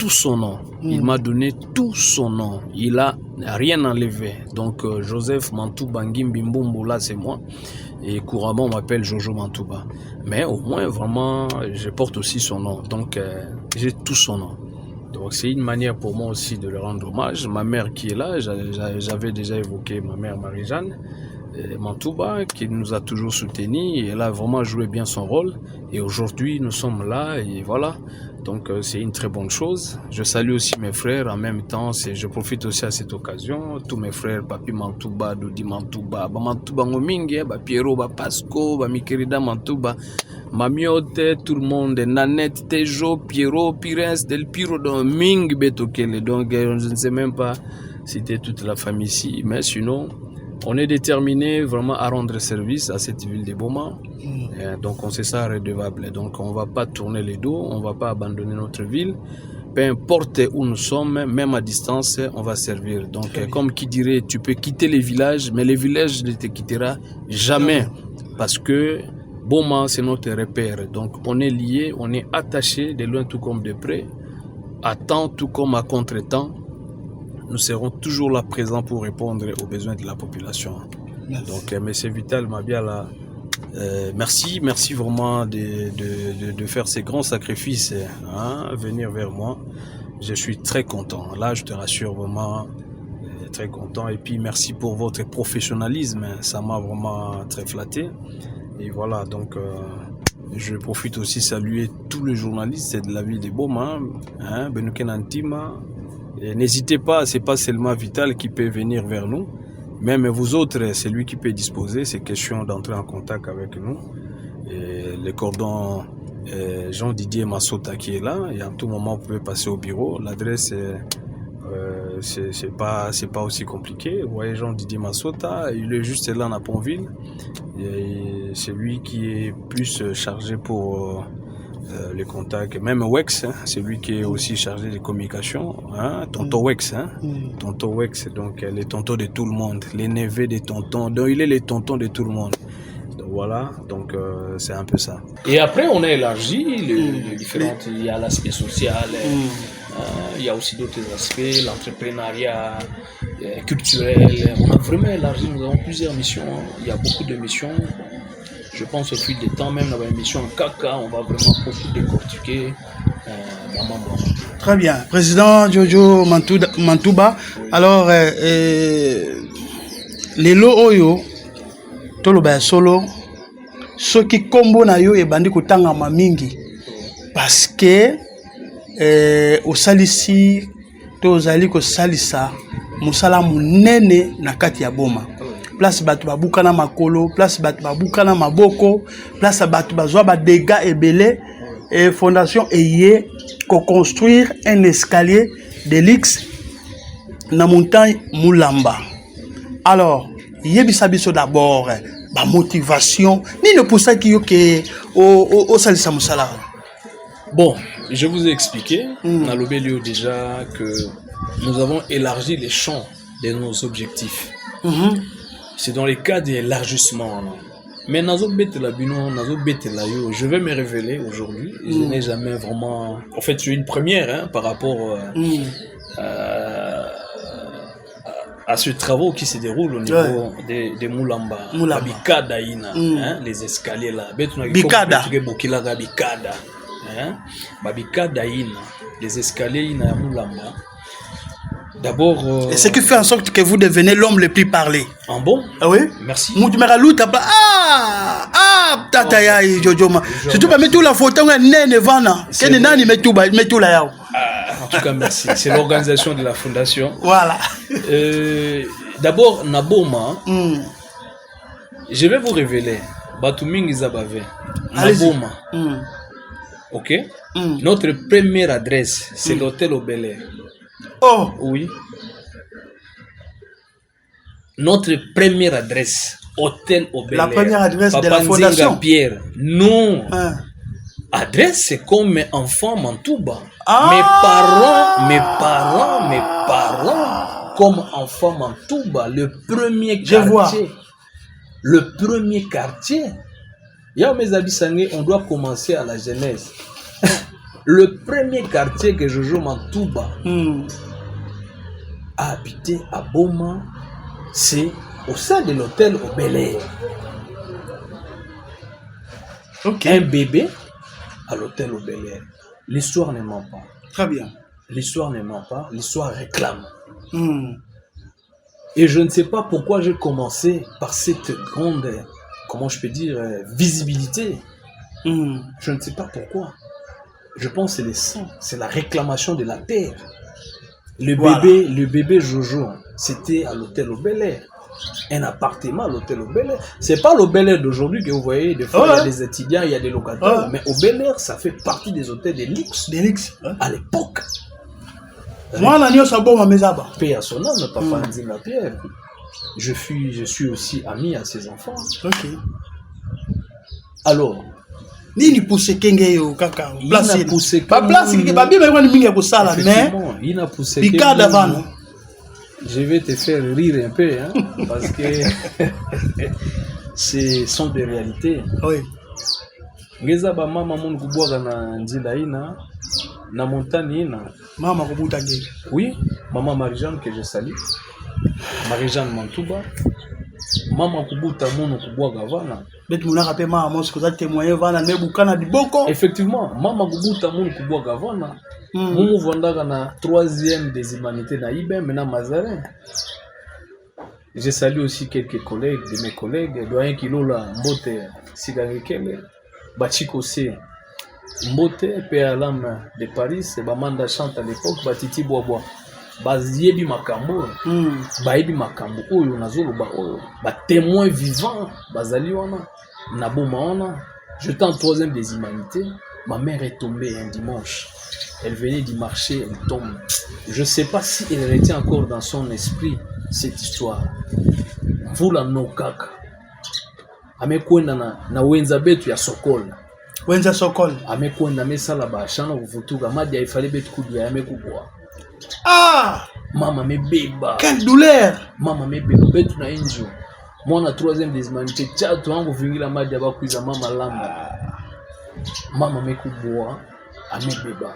B: tout son nom. Il m'a donné tout son nom. Il a rien enlevé. Donc, Joseph Mantouba Ngimbi Mbumbu, là, c'est moi. Et couramment, on m'appelle Jojo Mantouba. Mais au moins, vraiment, je porte aussi son nom. Donc, j'ai tout son nom. Donc, c'est une manière pour moi aussi de le rendre hommage. Ma mère qui est là, j'avais déjà évoqué ma mère Marie-Jeanne Mantouba, qui nous a toujours soutenus. Elle a vraiment joué bien son rôle. Et aujourd'hui, nous sommes là et voilà. Donc, c'est une très bonne chose. Je salue aussi mes frères en même temps. Je profite aussi à cette occasion. Tous mes frères, Papi Mantouba, Dodi Mantouba, Mantouba Ngomingue, Piero, Pasco, Mikerida Mantouba, Mamiote, tout le monde, Nanette, Tejo, Piero, Pires, Del Piro, Ming, Betokele. Donc, je ne sais même pas citer toute la famille ici. Mais sinon, on est déterminé vraiment à rendre service à cette ville de Boma. Donc on sait ça redevable. Donc on ne va pas tourner les dos, on ne va pas abandonner notre ville. Peu importe où nous sommes, même à distance, on va servir. Donc comme qui dirait, tu peux quitter les villages, mais les villages ne te quitteront jamais. Parce que Boma, c'est notre repère. Donc on est liés, on est attachés de loin tout comme de près. À temps tout comme à contre-temps. Nous serons toujours là présents pour répondre aux besoins de la population. Merci. Donc, M. Vital Mabiala, merci vraiment de faire ces grands sacrifices, venir vers moi. Je suis très content. Là, je te rassure vraiment, très content. Et puis, merci pour votre professionnalisme. Ça m'a vraiment très flatté. Et voilà, donc, je profite aussi de saluer tous les journalistes de la ville de Boma, Benouken Antima. N'hésitez pas, c'est pas seulement Vital qui peut venir vers nous, même vous autres, c'est lui qui peut disposer. C'est question d'entrer en contact avec nous. Et le cordon Jean-Didier Massota qui est là, et à tout moment vous pouvez passer au bureau. L'adresse c'est pas aussi compliqué. Vous voyez Jean-Didier Massota, il est juste là à Pontville. Et c'est lui qui est plus chargé pour les contacts, même Wex, c'est lui qui est aussi chargé des communications, tonton Wex, tonton Wex, donc les tontons de tout le monde, les neveux des tontons, donc il est les tontons de tout le monde. Donc voilà, donc c'est un peu ça. Et après on a élargi les différentes, il y a l'aspect social, il y a aussi d'autres aspects, l'entrepreneuriat culturel, on a vraiment élargi, nous avons plusieurs missions, il y a beaucoup de missions. Je pense au fil du temps, même dans l'émission Kaka, on va vraiment beaucoup décortiquer.
A: Très bien. Président Jojo Mantouba, alors, les Oyo, Toloba Solo, ceux qui combo na yo et bandi kutanga mamingi, parce que au salisi, to zali ko salisa, musala munene na kati ya Boma. Place batu babuka na makolo, place batu babuka na maboko, place batu bazwa ba dégâts ebele et fondation eye ko construire un escalier de l'X na montagne Moulamba. Alors, yebisa biso d'abord ba motivation ni ne pour ça qui yo ke au salisa musala.
B: Bon, je vous ai expliqué dans l'obélio déjà que nous avons élargi les champs de nos objectifs. C'est dans les cas d'élargissement. Mais je vais me révéler aujourd'hui. Je n'ai jamais vraiment... En fait, c'est une première par rapport à ce travaux qui se déroule au niveau des Moulamba. Bikada, les escaliers là. Bikada. Bikada, les escaliers à Moulamba. D'abord...
A: Et ce qui fait en sorte que vous devenez l'homme le plus parlé.
B: Ah bon?
A: Ah oui?
B: Merci.
A: Tata ya Jojoma. Surtout pas mettre la photo nene vana. Kene nani metu la yao.
B: En tout cas, merci. C'est l'organisation de la fondation.
A: Voilà.
B: D'abord, Naboma, je vais vous révéler. Batuming Zabave. Naboma. Ok? Notre première adresse, c'est l'hôtel au Bel Air.
A: Oh!
B: Oui. Notre première adresse, hôtel au Bel Air.
A: La première adresse de la fondation.
B: Pierre. Non. Adresse, c'est comme mes enfants Mantouba. Mes parents, comme enfants Mantouba, le premier quartier. Je vois. Le premier quartier. Ya mes habits sangués, on doit commencer à la jeunesse. Le premier quartier que Jojo Mantouba a habité à Boma, c'est au sein de l'hôtel au Bel-Air. Un bébé à l'hôtel au Bel-Air. L'histoire ne ment pas.
A: Très bien.
B: L'histoire ne ment pas, l'histoire réclame. Et je ne sais pas pourquoi j'ai commencé par cette grande, comment je peux dire, visibilité. Je ne sais pas pourquoi. Je pense que c'est le sang, c'est la réclamation de la terre. Le bébé Jojo, c'était à l'hôtel au Bel-Air. Un appartement à l'hôtel au Bel-Air. C'est pas le Bel-Air d'aujourd'hui que vous voyez, des fois il y a des étudiants, il y a des locataires, mais au Bel-Air, ça fait partie des hôtels de luxe. À l'époque.
A: Moi, l'agneau, ça bon, ma maison.
B: Paix à son âme, papa Andy Lapierre. Je suis aussi ami à ses enfants. Alors,
A: Nini poussé kenge yo kaka
B: placé poussé
A: pas placé que babé mais mingi ya kosala mais
B: il a poussé
A: bika d'avant.
B: Je vais te faire rire un peu hein, parce que ce sont des réalités.
A: Oui.
B: Ngeza ba mama mon kubwaga na nzila ina na montagne ina
A: mama kubuta nge.
B: Oui, maman Marie-Jeanne que je salue. Marie-Jeanne Mantouba. Maman kubuta mon kubwaga vana. Effectivement, Mama Kubuta moun kubwaga vana. Mumu vandaka na 3e des humanités na Ibe mena Mazarin. Je salue aussi quelques collègues de mes collègues, doyen Kilola Mbote Sigangekele, Bachiko C Mbote, Père Alam de Paris, Bamanda chante à l'époque, Batiti Boisbois. Baziebi makambo, baebi makambo, oyo nazolo oyo, ba témoin vivant, bazali wana. J'étais en 3e des humanités. Ma mère est tombée un dimanche. Elle venait d'y marcher, elle tombe. Je ne sais pas si elle retient encore dans son esprit cette histoire. Vous la nokaka. Amekwenda na wenza betu ya Sokol.
A: Wenza Sokol.
B: Amekwenda mesala ba shana kuvutuka madi ya ifale betu kudia amekubwa.
A: Ah!
B: Mama mebeba.
A: Quelle douleur!
B: Mama mebeba betu na injo. Moi, na 3e des humanités, tchato wangu vingila madi ya bakuiza mama lamba. Mama mekubwa, amebeba.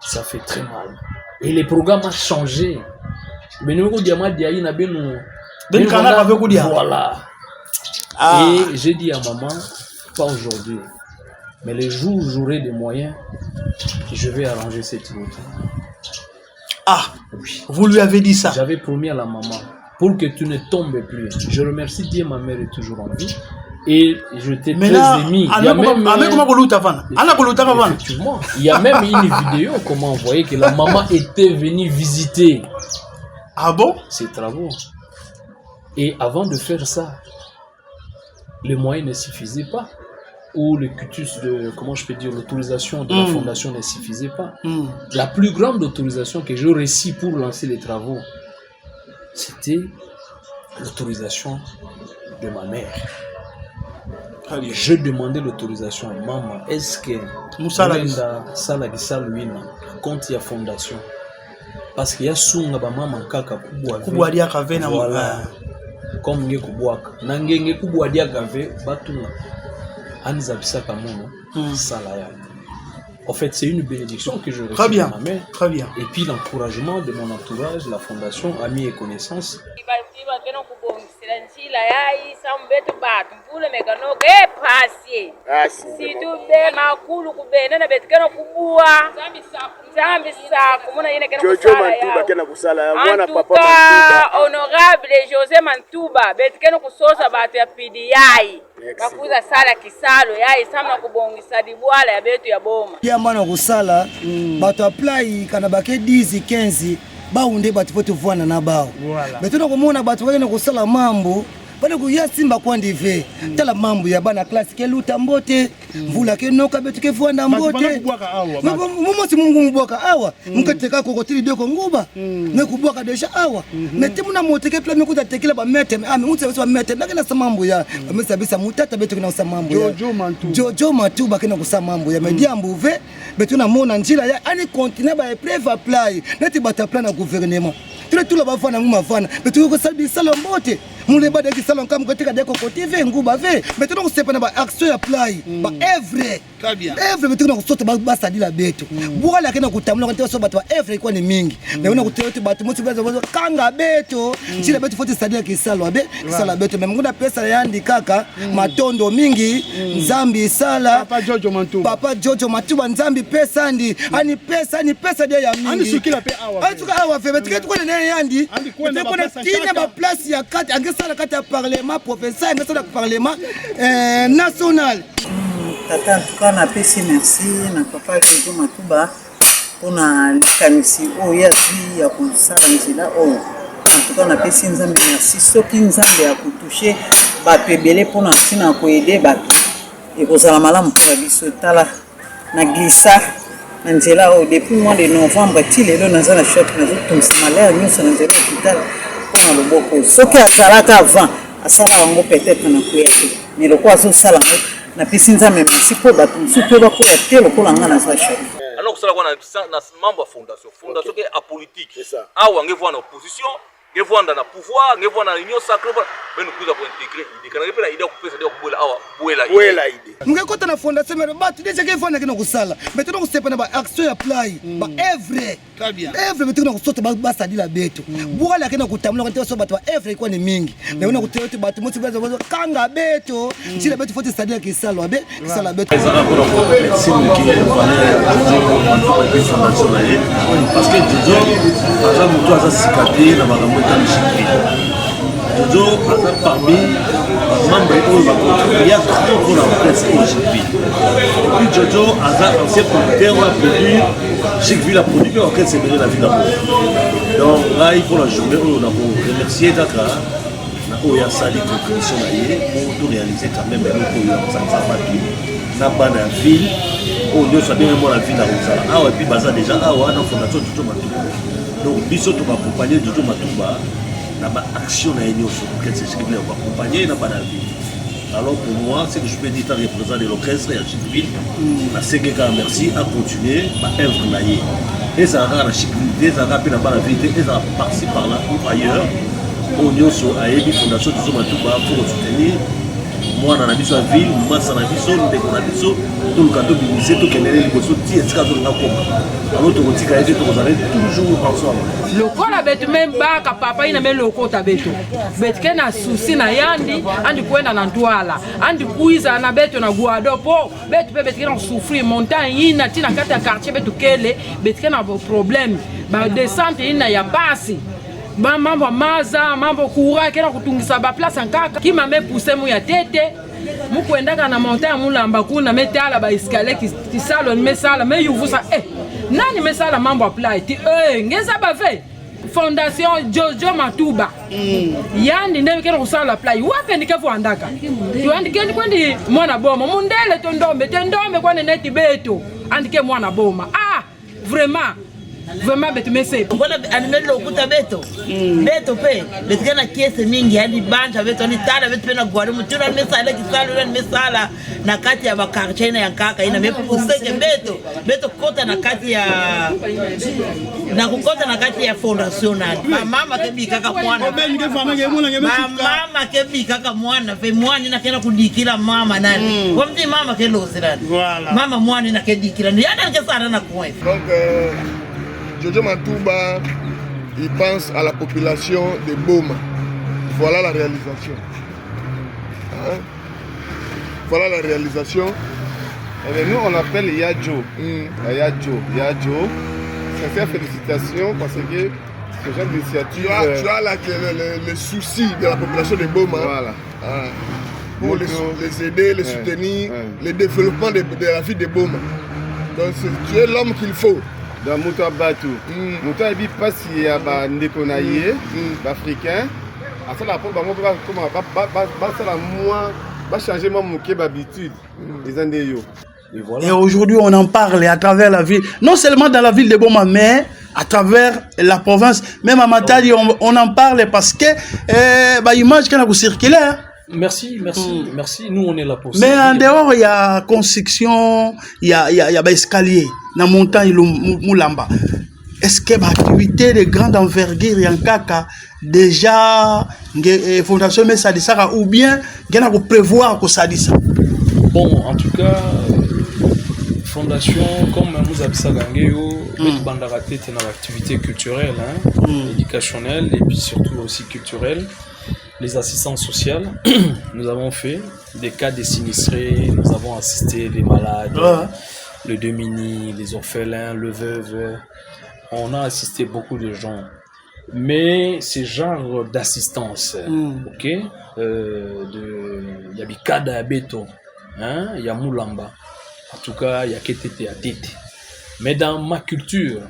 B: Ça fait très mal. Et le programme a changé. Mais nous avons dit à madi ya ina benu. Voilà. Et j'ai dit à maman, pas aujourd'hui, mais les jours où j'aurai des moyens, je vais arranger cette route.
A: Ah, oui. Vous lui avez dit ça?
B: J'avais promis à la maman. Pour que tu ne tombes plus. Je remercie Dieu, ma mère est toujours en vie. Et je t'ai très émis. Il y a même, effectivement, il y a même une vidéo comment on voyait que la maman était venue visiter.
A: Ah bon?
B: Ses travaux. Et avant de faire ça, les moyens ne suffisaient pas. Ou le cutus de, comment je peux dire, l'autorisation de la fondation ne suffisait pas. La plus grande autorisation que j'ai reçue pour lancer les travaux, c'était l'autorisation de ma mère. Je demandais l'autorisation à maman. Est-ce que compte y a fondation? Parce qu'il y a sunga ba maman kaka kubwa
A: dia kave na
B: voilà. Comme nge kubwaka na ngenge kubwa dia kave batunga aniza bisaka mono sala ya. En fait, c'est une bénédiction que je reçois de ma mère.
A: Très bien.
B: Et puis l'encouragement de mon entourage, la fondation, amis et connaissances.
C: Honorable José Mantouba, betkeno kusosa batu ya PDI. Bakuza sala kisalo yai samna kubongisa dibwala ya betu ya Boma.
D: Ya mana kusala batu apply kana bake 10 15 baunde batu pote vwana na bao. Betuna kumona batu wale kusala mambo bana kuya simba kwa ndive tala mambo ya bana class ke luta mbote mvula ke noka betu ke vwana mbote mumo si mungu mbwaka awa mukateka kokotili doko nguba ne kubwaka deja awa mete muna moteke pla mekuta tekela ba mete mutse ba mete nakena sa mambo ya mesabisa mutata betu kina sa mambo ya Jojo Mantouba kina kusa mambo ya media mbuve betu na mona njila ya ani continue ba preve apply neti bata plan na gouvernement tout la bafana nguma fana betu ko salbi sala mbote muleba de salon comme côté ka de côté ve nguba ve maintenant c'est pas na action ya play ba evre
A: très bien
D: evre maintenant ko sote ba sadi la beto bwala kena kutamula ko so bato ba evre kwa ni mingi na una kuteyote bato musi bazo kanga beto si la beto faut sadi ya kisalo abe sala beto même nguna pesa yandi kaka matondo mingi nzambi sala papa Jojo Matuba nzambi pesa andi ani pesa dia ya mingi
A: ani sukila pe awa
D: ani tuka awa fe beto ko ne yandi ko na tina ba place ya kati angesala kati ya parlement professeur angesala parlement national.
E: Tata, en tout cas, on a payé merci na papa Jojo Matuba pour na likanisi o ya zi ya kusala nzela o. En tout cas, on a payé nzambe merci soki nzambe ya kutoucher ba pebele pour na tina ko aider ba et ko sala malamu pour biso tala na glissa na nzela o depuis mois de novembre ti lelo na zala shop na tout ça malheur nyonso na nzela hôpital pour na loboko soki asalaka avant asala wango peut-être na kuya mais le quoi so sala na pesi nzambe merci po bato mosusu mpe bakoya te lokola nga na za shop
F: alors kosala kwa na membre ya fondation ke apolitique awa ngevwa na opposition ngevwa na pouvoir ngevwa na union sacrée beno kuza ko intégrer idée kana ngepela idée kupesa idée kubola awa buela idée
D: ngekota na fondation mais bato déjà ke fona kena kusala maintenant ko sepa na ba action ya play ba evre
A: très bien
D: evre maintenant ko sote ba sadi la beto bwala kena kutamula ko so bato ba evre kwa ni mingi na una kuteyote bato musi bazo kanga beto si la beto faut sadi ya kisalo abe sala beto
G: parce que Jojo aza moto aza sikate na makambo etali chikri Jojo aza parmi bamembre oyo bakontribuya trop mpona presse oyo chikri epuis Jojo aza ancien producteur oyo aproduire chikville aproduit mpe orchestre ebele na ville yango donc ngai mpona journée oyo na koremercie kaka na oyo asali contribution na ye po toréalise quand même eloko oyo akosalisa bato na bana ya ville oyo nyonso abenge mwana ville akozala awa epuis baza déjà awa na fondation Jojo Matuba donc biso tokoaccompagne Jojo Matuba na baaction na ye nyonso orchestre chikville akoaccompagne na bana ya ville. Alors pour moi, c'est que je peux dire étant représentant de l'orchestre et à Chikville, na Sengeka merci à continuer ma œuvre naïe. Et ça a la Chikville, ça a rappelé la vérité, et ça a passé par là ou ailleurs. Au Nyoso, à Ebi Fondation Jojo Matuba pour soutenir. Moi, dans la mission à ville, moi, dans la mission, nous avons la mission, tout le canton ministère, tout le canton ministère, tout le canton ministère. Alors, tout le canton ministère, toujours ensemble.
H: Le corps a betu même baka papa ina même le corps tabetu. Betke na susi na yandi, andi kwenda na ndwala, andi kuiza na betu na guado po, betu pe betke na souffrir montagne ina tina kata quartier betu kele, betke na problème, ba descente ina ya basi. Mambo maza, mambo kura kena kutungisa ba place nkaka, ki mame pousse mu ya tete. Mukwendaka na montagne mulamba kuna metala ba escalier ki salon mesala me yuvusa nani mesala mambo apply ti ngeza ba ve fondation Jojo Matuba yandi ndewe kena kusala apply wapi ndike vuandaka tuandike ndi kwendi mwana boma mundele to ndombe kwa neti beto andike mwana boma vraiment betu mese
I: mbona animele lokuta beto beto pe betu na kiese mingi hadi banja beto ni tala betu pe na gwari mutuna mesala kisalo ni mesala na kati ya bakarchena ya kaka ina mepuseke beto kota na kati ya na kukota na kati ya fondational mama kebi kaka mwana mama kebi kaka mwana fe mwana na kena kudikira mama nani kwa mti mama kelo sirani mama mwana na kedikira ni yana kesana na kwa
J: donc Jojo Matuba, il pense à la population de Boma. Voilà la réalisation. Hein? Voilà la réalisation.
K: Et nous, on appelle Yadjo. Yadjo. Sincère félicitations parce que ce genre d'initiative...
J: Tu as là le souci de la population de Boma.
K: Voilà.
J: Pour les aider, les soutenir, le développement de la vie de Boma. Donc tu es l'homme qu'il faut.
K: Dans Mouta Batou. Mouta Ebi passe il y a des Konaïe, d'Africains. À ça, la peau, va changer mon habitude.
A: Et aujourd'hui, on en parle à travers la ville, non seulement dans la ville de Boma, mais à travers la province. Même à Matadi, on en parle parce que l'image qui a circulé.
B: Merci. Nous, on est là pour ça.
A: Mais en dehors, il y a construction, il y a escalier, dans la montagne, Moulamba. est-ce que l'activité de grande envergure yankaka déjà fondation mais sadisaka ou bien gena ko prévoir ko sadisa?
B: Bon, en tout cas fondation comme nous abisagangeo bandarate dans l'activité culturelle éducationnelle et puis surtout aussi culturelle, les assistances sociales. Nous avons fait des cas de sinistrés, nous avons assisté les malades, les démunis, les orphelins, les veuves. On a assisté beaucoup de gens. Mais ce genre d'assistance, ok, il y a Bikada à Beto, il y a Moulamba, en tout cas il y a Ketete à Tete. Mais dans ma culture,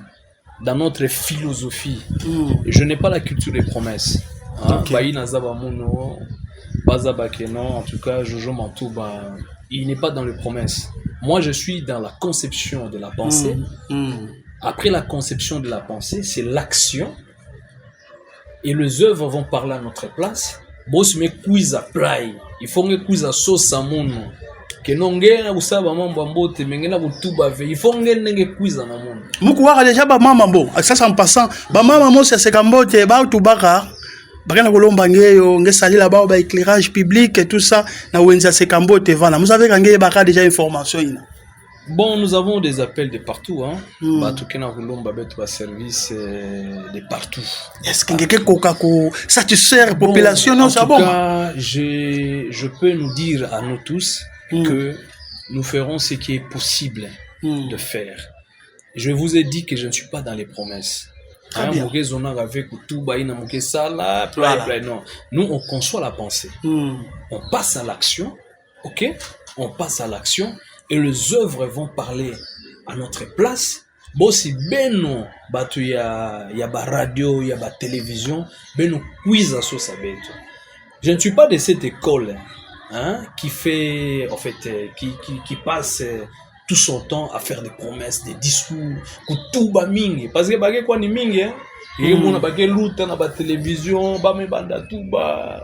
B: dans notre philosophie, je n'ai pas la culture des promesses. En tout cas, Jojo Mantouba, il n'est pas dans les promesses. Moi, je suis dans la conception de la pensée. Après la conception de la pensée, c'est l'action. Et les œuvres vont parler à notre place. Boss me quiz à play. Il faut que quiz à sauce à mon nom. Que non ngena usaba mambo mbote mengena butuba ve. Il faut que nenge quiz à mon.
A: Mukuwaka déjà ba mama mbo. Ça en passant, ba mama mo c'est kambote ba utubaka. Bakana kolomba ngeyo ngesali là ba éclairage public et tout ça na wenza se kambote vana. Vous savez quand baka déjà information ina.
B: Bon, nous avons des appels de partout, hein. Service de partout.
A: Est-ce que quelqu'un satisfaire la population?
B: En tout cas, je peux nous dire à nous tous que nous ferons ce qui est possible de faire. Je vous ai dit que je ne suis pas dans les promesses. Nous, on conçoit la pensée. On passe à l'action, ok? On passe à l'action. Et les œuvres vont parler à notre place. Bon, si beno, il y a radio, il y a télévision, beno quiz à sauce à beto. Je ne suis pas de cette école qui fait, en fait, qui passe tout son temps à faire des promesses, des discours, tout ba mingi. Parce que bagé quoi ni mingi, et mon bagé luta na ba télévision, ba me banda tout ba.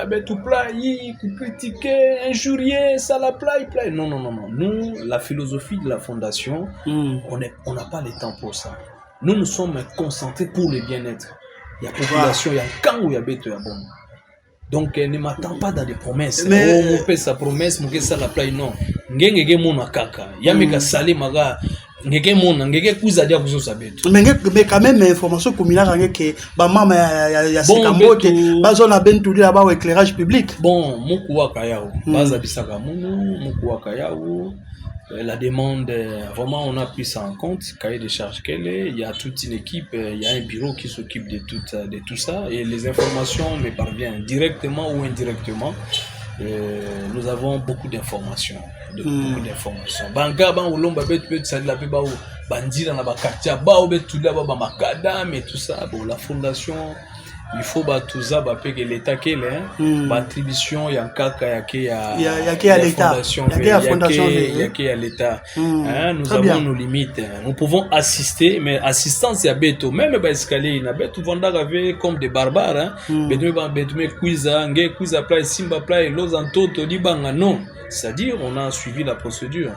B: Mais tout plaît, critiquer, injurier, ça la plaît. Non. Nous, la philosophie de la fondation, on n'a pas le temps pour ça. Nous sommes concentrés pour le bien-être. Il y a population, il y a quand où il y a bête, il y a bon. Donc, ne m'attends pas dans des promesses. Mais mon père sa promesse, mon gars ça la plaît. Non. Ngenge mon akaka. Yameka salé maga. Mais
A: quand même information communale que ba mama ya sekambote bazona bentu là ba éclairage public.
B: Bon, mukuwaka yao baza bisaka munu mukuwaka yao. La demande, vraiment, on a pris ça en compte. Cahier de charge qu'elle est, il y a toute une équipe, il y a un bureau qui s'occupe de tout ça, et les informations me parviennent directement ou indirectement. Nous avons beaucoup d'informations. Beaucoup d'informations. Banga ban ulomba bet la pe ba bandira na ba quartier ba bet tout là ba makadam et tout ça. Bon, la fondation, il faut ba tout ça ba pe que l'état qu'elle est ba attribution ya kaka ya
A: l'état.
B: Ya l'état. Nous avons nos limites. Nous pouvons assister, mais assistance ya beto même ba escalier na beto vanda avec comme des barbares beto me quiza nge quiza play simba play los antoto di banga non. C'est-à-dire, on a suivi la procédure.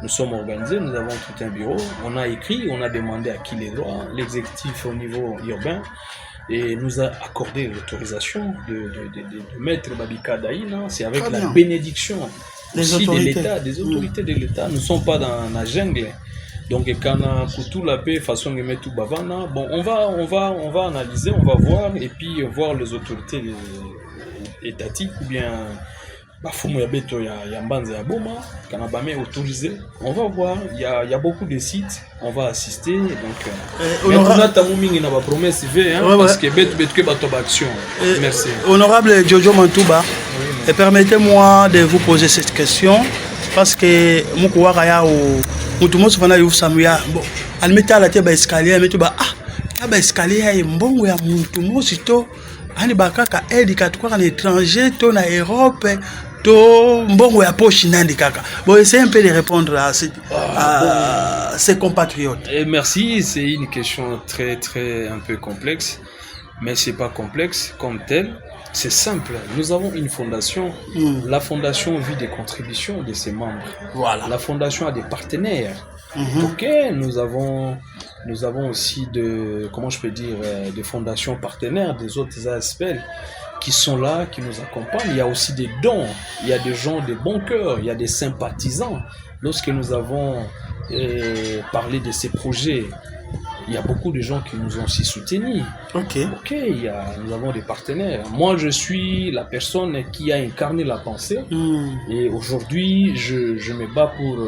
B: Nous sommes organisés, nous avons tout un bureau. On a écrit, on a demandé à qui les droits, l'exécutif au niveau urbain, et nous a accordé l'autorisation de mettre Babika Daïna. C'est avec la bénédiction aussi de l'État, des autorités de l'État. Nous ne sommes pas dans la jungle. Donc, quand pour tout la paix, façon de mettre tout bavana, bon, on va analyser, on va voir, et puis voir les autorités étatiques ou bien. Bafumu ya beto ya mbanza ya boma kana bame autorisé, on va voir, il y a beaucoup de sites, on va assister, donc on a tamu mingi na ba promesse parce que beto ke bato ba action. Merci.
A: Honorable Jojo Mantouba, permettez-moi de vous poser cette question parce que mukuwaka ya o mutumo sofana yu samuya bon almeta la te ba escalier meto ba ba escalier ya mbongo ya mutumo sito ani bakaka aide katukwa na étranger to na Europe to mbongo ya poche nandi kaka. Bon, essayez un peu de répondre à ses compatriotes.
B: Et merci, c'est une question très un peu complexe, mais c'est pas complexe comme tel, c'est simple. Nous avons une fondation, la fondation vit des contributions de ses membres.
A: Voilà.
B: La fondation a des partenaires. Ok, nous avons Nous avons aussi des fondations partenaires, des autres ASPL qui sont là, qui nous accompagnent. Il y a aussi des dons, il y a des gens de bon cœur, il y a des sympathisants. Lorsque nous avons parlé de ces projets, il y a beaucoup de gens qui nous ont aussi soutenus. Nous avons des partenaires. Moi, je suis la personne qui a incarné la pensée. Et aujourd'hui, je me bats pour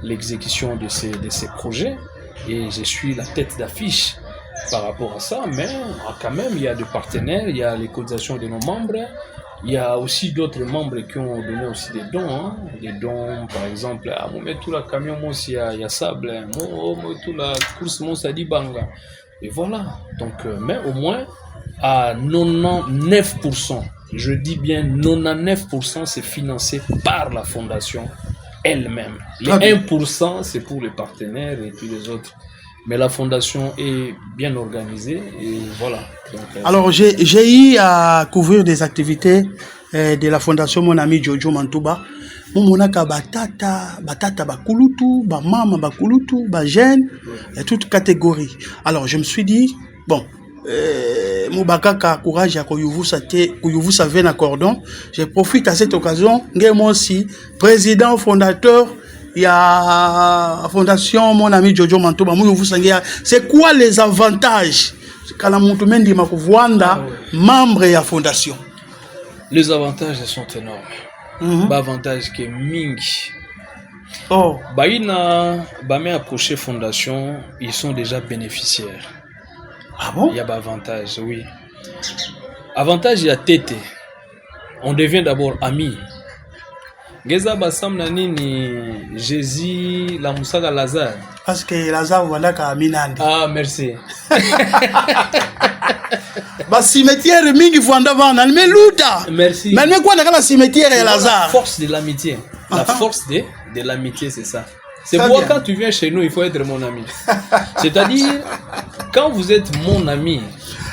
B: l'exécution de ces projets. Et je suis la tête d'affiche par rapport à ça. Mais quand même, il y a des partenaires, il y a les cotisations de nos membres. Il y a aussi d'autres membres qui ont donné aussi des dons. Des dons, par exemple, à mon tout la camion, il y a sable, tout la course, ça dit banga. Et voilà. Donc, mais au moins, à 99%, je dis bien 99%, c'est financé par la fondation elle-même. Les 1%, c'est pour les partenaires et puis les autres. Mais la fondation est bien organisée et voilà. Donc,
A: alors, j'ai eu à couvrir des activités de la fondation mon ami Jojo Mantouba. Monaka batata bakulutu, mama bakulutu, jeune, toute catégorie. Alors, je me suis dit, bon, Moubakaka courage à Koyouvu Savien à Cordon. Je profite à cette occasion, moi aussi, président fondateur. Il y a la fondation mon ami Jojo Mantouba. C'est quoi les avantages quand la Moutumendi Makouvwanda, membre de la fondation?
B: Les avantages sont énormes. L'avantage qui est mingi. Bamé approché fondation, ils sont déjà bénéficiaires.
A: Ah bon?
B: Il y a avantage, oui. Avantage, il y a tété. On devient d'abord amis. Geza basam nani Jésus la Moussaka Lazare.
A: Parce que Lazare voilà ka minandi.
B: Ah merci.
A: Cimetière mingi vanda vana mais luta.
B: Merci.
A: Mais quoi dans la cimetière et Lazare?
B: La force de l'amitié. La force de l'amitié, c'est ça. C'est pourquoi quand tu viens chez nous, il faut être mon ami. C'est-à-dire quand vous êtes mon ami.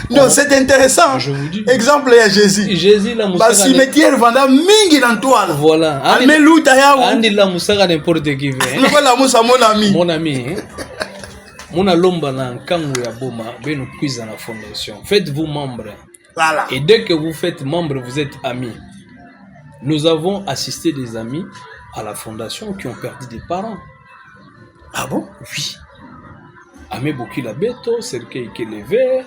A: Non, c'est intéressant.
B: Je vous dis.
A: Exemple, il y a Jésus.
B: Jésus, la moussaka.
A: Cimetière vanda mingi dans toile.
B: Voilà.
A: Mais luta ya.
B: Andi la moussaka n'importe qui veut.
A: Mais voilà, moussa mon ami.
B: Mon ami. Mon alomba na nkangu ya boma, beno kuiza na fondation. Faites-vous membre.
A: Voilà.
B: Et dès que vous faites membre, vous êtes amis. Nous avons assisté des amis à la fondation qui ont perdu des parents.
A: Ah bon?
B: Oui. Amé Bokila Beto, Serkei Keleve,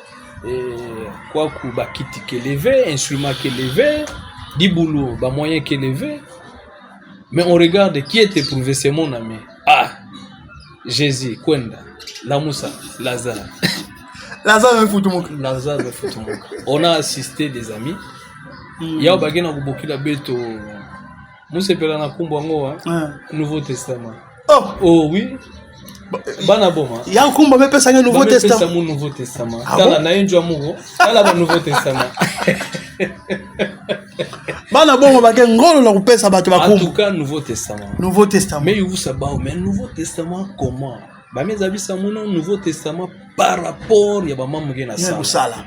B: Kwaku Bakiti Keleve, instrument Keleve, Diboulou, moyen Keleve. Mais on regarde qui est éprouvé, c'est mon ami. Ah, Jésus, Kwenda, Lamoussa, Lazare.
A: Lazare Futumuka.
B: Lazare Futumuka. On a assisté des amis. Yao Bagena Bokila Beto, Moussa Pelana Kumbango, Nouveau Testament. Oh oui. Bana boma.
A: Il y a un combat mais pesa Nouveau Testament.
B: Pesa Nouveau Testament. Tala na enjo amugo. Tala ba Nouveau Testament.
A: Bana boma ba ngolo la kupesa bato ba
B: kumba. En tout cas Nouveau Testament.
A: Nouveau Testament.
B: Mais vous savez mais Nouveau Testament comment? Ba mes avis ça mon Nouveau Testament par rapport ya ba mamuge na sala.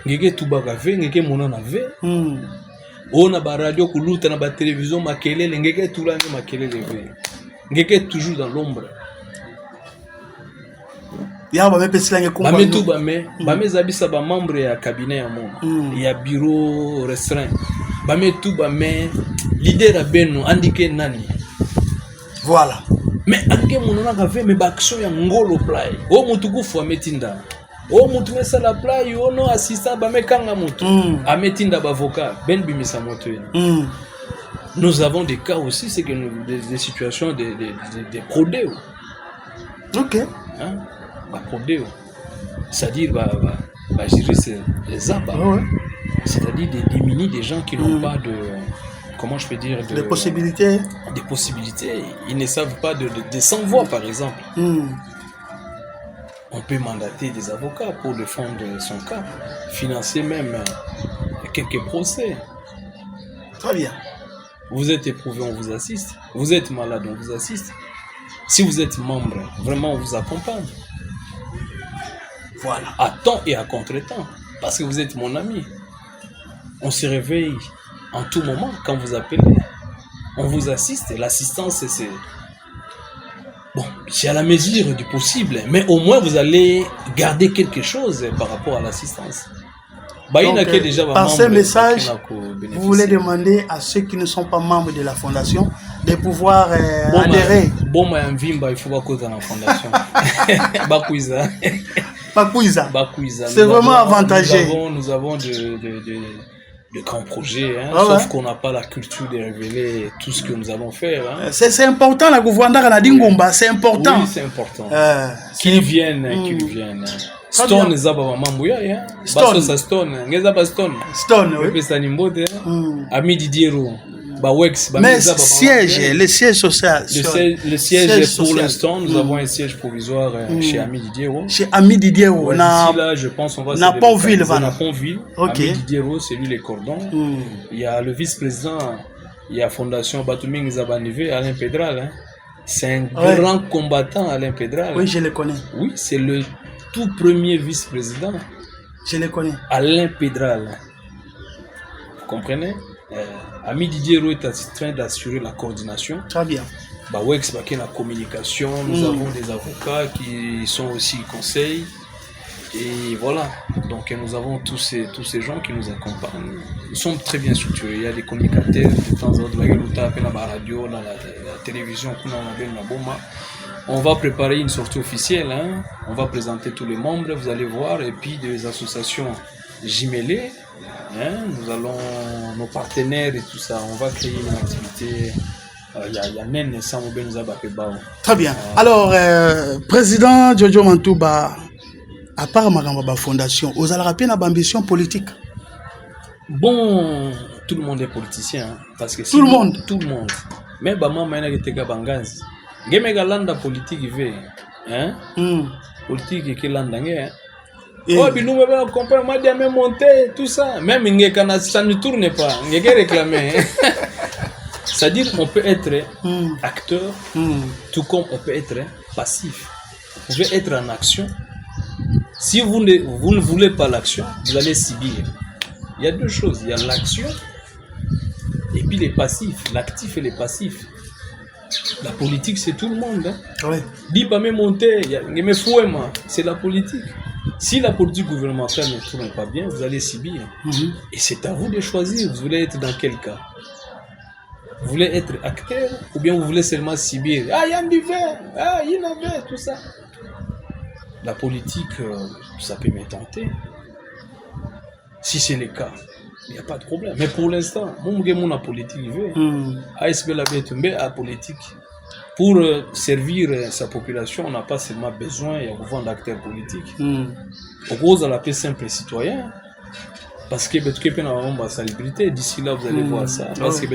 B: Ngeke tubaka ve ngeke mona na ve. On ba radio kuluta na ba télévision makelele ngeke tulanga makelele ve. Ngeke toujours dans l'ombre.
A: Ya ba mepesi lange komba.
B: Ba metu ba me, ba mezabisa ba membre ya cabinet ya mon. Ya bureau restreint. Ba metu ba me leader ya beno andike nani.
A: Voilà.
B: Mais anke monona ka ve me ba action ya ngolo play. O mutu kufu ametinda. O mutu mesa la play o no assistant ba me kanga mutu. Ametinda ba avocat ben bimisa moto. Nous avons des cas aussi, c'est que des situations de prodéo.
A: Ok.
B: Hein? Prodéo. C'est-à-dire, gérer les arbres.
A: Ouais.
B: C'est-à-dire d'éliminer des gens qui n'ont pas de. Comment je peux dire
A: des possibilités.
B: Des possibilités. Ils ne savent pas de sans-voix, par exemple. On peut mandater des avocats pour défendre son cas, financer même quelques procès.
A: Très bien.
B: Vous êtes éprouvé, on vous assiste. Vous êtes malade, on vous assiste. Si vous êtes membre, vraiment, on vous accompagne.
A: Voilà.
B: À temps et à contre-temps. Parce que vous êtes mon ami. On se réveille en tout moment quand vous appelez. On vous assiste. L'assistance, c'est... Bon, c'est à la mesure du possible, mais au moins vous allez garder quelque chose par rapport à l'assistance.
A: Donc, par ce message, vous voulez demander à ceux qui ne sont pas membres de la fondation de pouvoir adhérer.
B: Bon, il faut pas cause dans la fondation.
A: C'est vraiment avantageux.
B: Nous avons de grands projets, sauf qu'on n'a pas la culture de révéler tout ce que nous allons faire.
A: C'est important, la Gouvandara na Dingomba, c'est important.
B: Oui, c'est important. Qu'ils viennent. Stone zaba mamambuya ya. Baso sa Stone, ngeza ba Stone.
A: Stone, oui.
B: Pesa ni mbote. Ami Didiero.
A: Mais le siège social.
B: Le siège pour l'instant, nous avons un siège provisoire chez Ami Didiero.
A: Chez Ami Didiero.
B: Là, je pense on va se
A: Naponville.
B: Ami Didiero, c'est lui les cordons. Il y a le vice-président, il y a Fondation Batuming Zabanivé, Alain Pédral. C'est un grand combattant, Alain Pédral.
A: Oui, je le connais.
B: Oui, c'est le tout premier vice-président.
A: Je le connais.
B: Alain Pédral. Vous comprenez? Ami Didier Roux est en train d'assurer la coordination.
A: Très bien.
B: Bawex Baké la communication, nous avons des avocats qui sont aussi conseils. Et voilà, donc nous avons tous ces gens qui nous accompagnent. Nous sommes très bien structurés. Il y a des communicateurs de temps en temps, la radio, la télévision, on va préparer une sortie officielle. On va présenter tous les membres, vous allez voir, et puis des associations jumelées. Nous allons, nos partenaires et tout ça, on va créer une activité. Il y a Nen Samoube nous a battu.
A: Très bien. Alors, président Jojo Mantouba, à part ma fondation, vous avez une ambition politique?
B: Bon, tout le monde est politicien. Parce que
A: tout le monde.
B: Tout le monde. Mais maman m'a dit que Bangazi. Gemegalanda politique il veut. Politique qui landa. Oh, puis nous on comprend, moi j'ai même monté tout ça. Même ça ne tourne pas. Ngeke réclamer. C'est-à-dire qu'on peut être acteur, tout comme on peut être passif. Vous pouvez être en action. Si vous ne voulez pas l'action, vous allez subir. Il y a deux choses. Il y a l'action et puis les passifs. L'actif et les passifs. La politique, c'est tout le monde. Dis pas me monter, c'est la politique. Si la politique gouvernementale ne tourne pas bien, vous allez subir. Et c'est à vous de choisir. Vous voulez être dans quel cas? Vous voulez être acteur ou bien vous voulez seulement subir? Ah, il y a un hiver, ah, il y en avait, tout ça. La politique, ça peut me tenter. Si c'est le cas, il n'y a pas de problème. Mais pour l'instant, mon politique, ASP la politique. Pour servir sa population, on n'a pas seulement besoin d'acteurs politiques. Au cause de la paix simple citoyen, parce que la salubrité, d'ici là vous allez voir ça. Parce que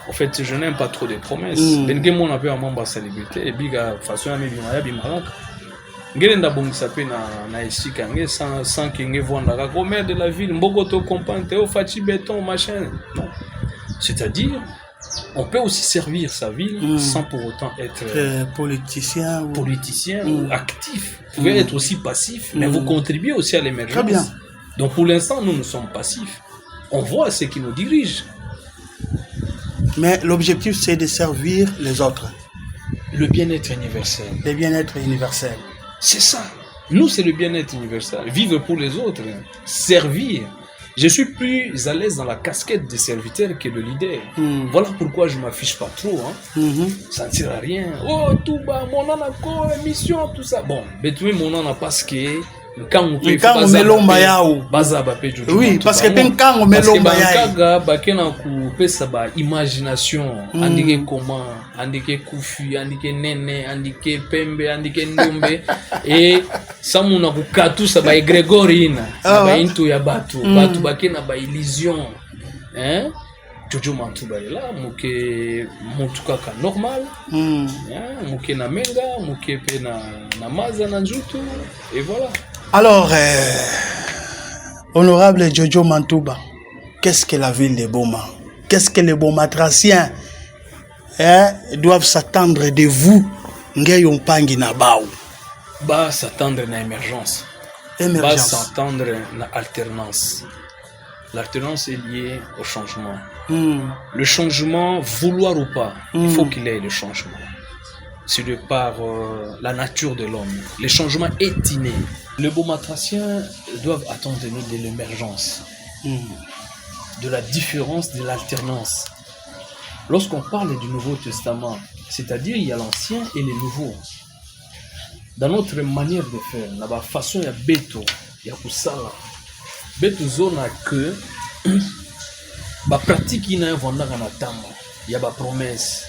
B: en fait, je n'aime pas trop de promesses. On a un salubrité et puis façon ngenda bongisa pe na esika nge sans que nge vondaka ko maire de la ville mbokoto compante au fachi béton machin. Non. C'est-à-dire on peut aussi servir sa ville sans pour autant être
A: politicien
B: ou actif. Vous pouvez être aussi passif, mais vous contribuez aussi à l'émergence.
A: Très bien.
B: Donc pour l'instant, nous sommes passifs. On voit ce qui nous dirige.
A: Mais l'objectif, c'est de servir les autres.
B: Le bien-être universel.
A: Le bien-être universel.
B: C'est ça. Nous, c'est le bien-être universel. Vivre pour les autres. Servir. Je suis plus à l'aise dans la casquette de serviteur que de leader. Voilà pourquoi je ne m'affiche pas trop. Ça ne sert à rien. Oh, tout bas, mon nom a émission, tout ça. Bon, mais tu mon nom a parce que quand on fait
A: oui, parce que quand on met
B: imagination, andike comment, andike kufi, andike nene, andike pembe, andike ndombe, et ça mon a tout ça ba Grégorine, ça ba into ya batu, batu bakena ba illusion, hein? Jojo Mantouba est là, muke montukaka normal, muke na menga, muke pe na maza na njutu, et voilà.
A: Alors, honorable Jojo Mantouba, qu'est-ce que la ville de Boma? Qu'est-ce que les Bomatraciens doivent s'attendre de vous? Ngayon pangi na bao.
B: Bah, s'attendre na émergence. Bah, s'attendre na alternance. L'alternance est liée au changement. Le changement, vouloir ou pas, il faut qu'il ait le changement. c'est de par la nature de l'homme. Le changement est inné. Les Beaumatraciens doivent attendre de l'émergence, de la différence, de l'alternance. Lorsqu'on parle du Nouveau Testament, c'est-à-dire il y a l'Ancien et le Nouveau. Dans notre manière de faire, la façon il y a Beto, il y a Kusala. Beto zona que la pratique il y a un vendeur en atama, il y a la promesse.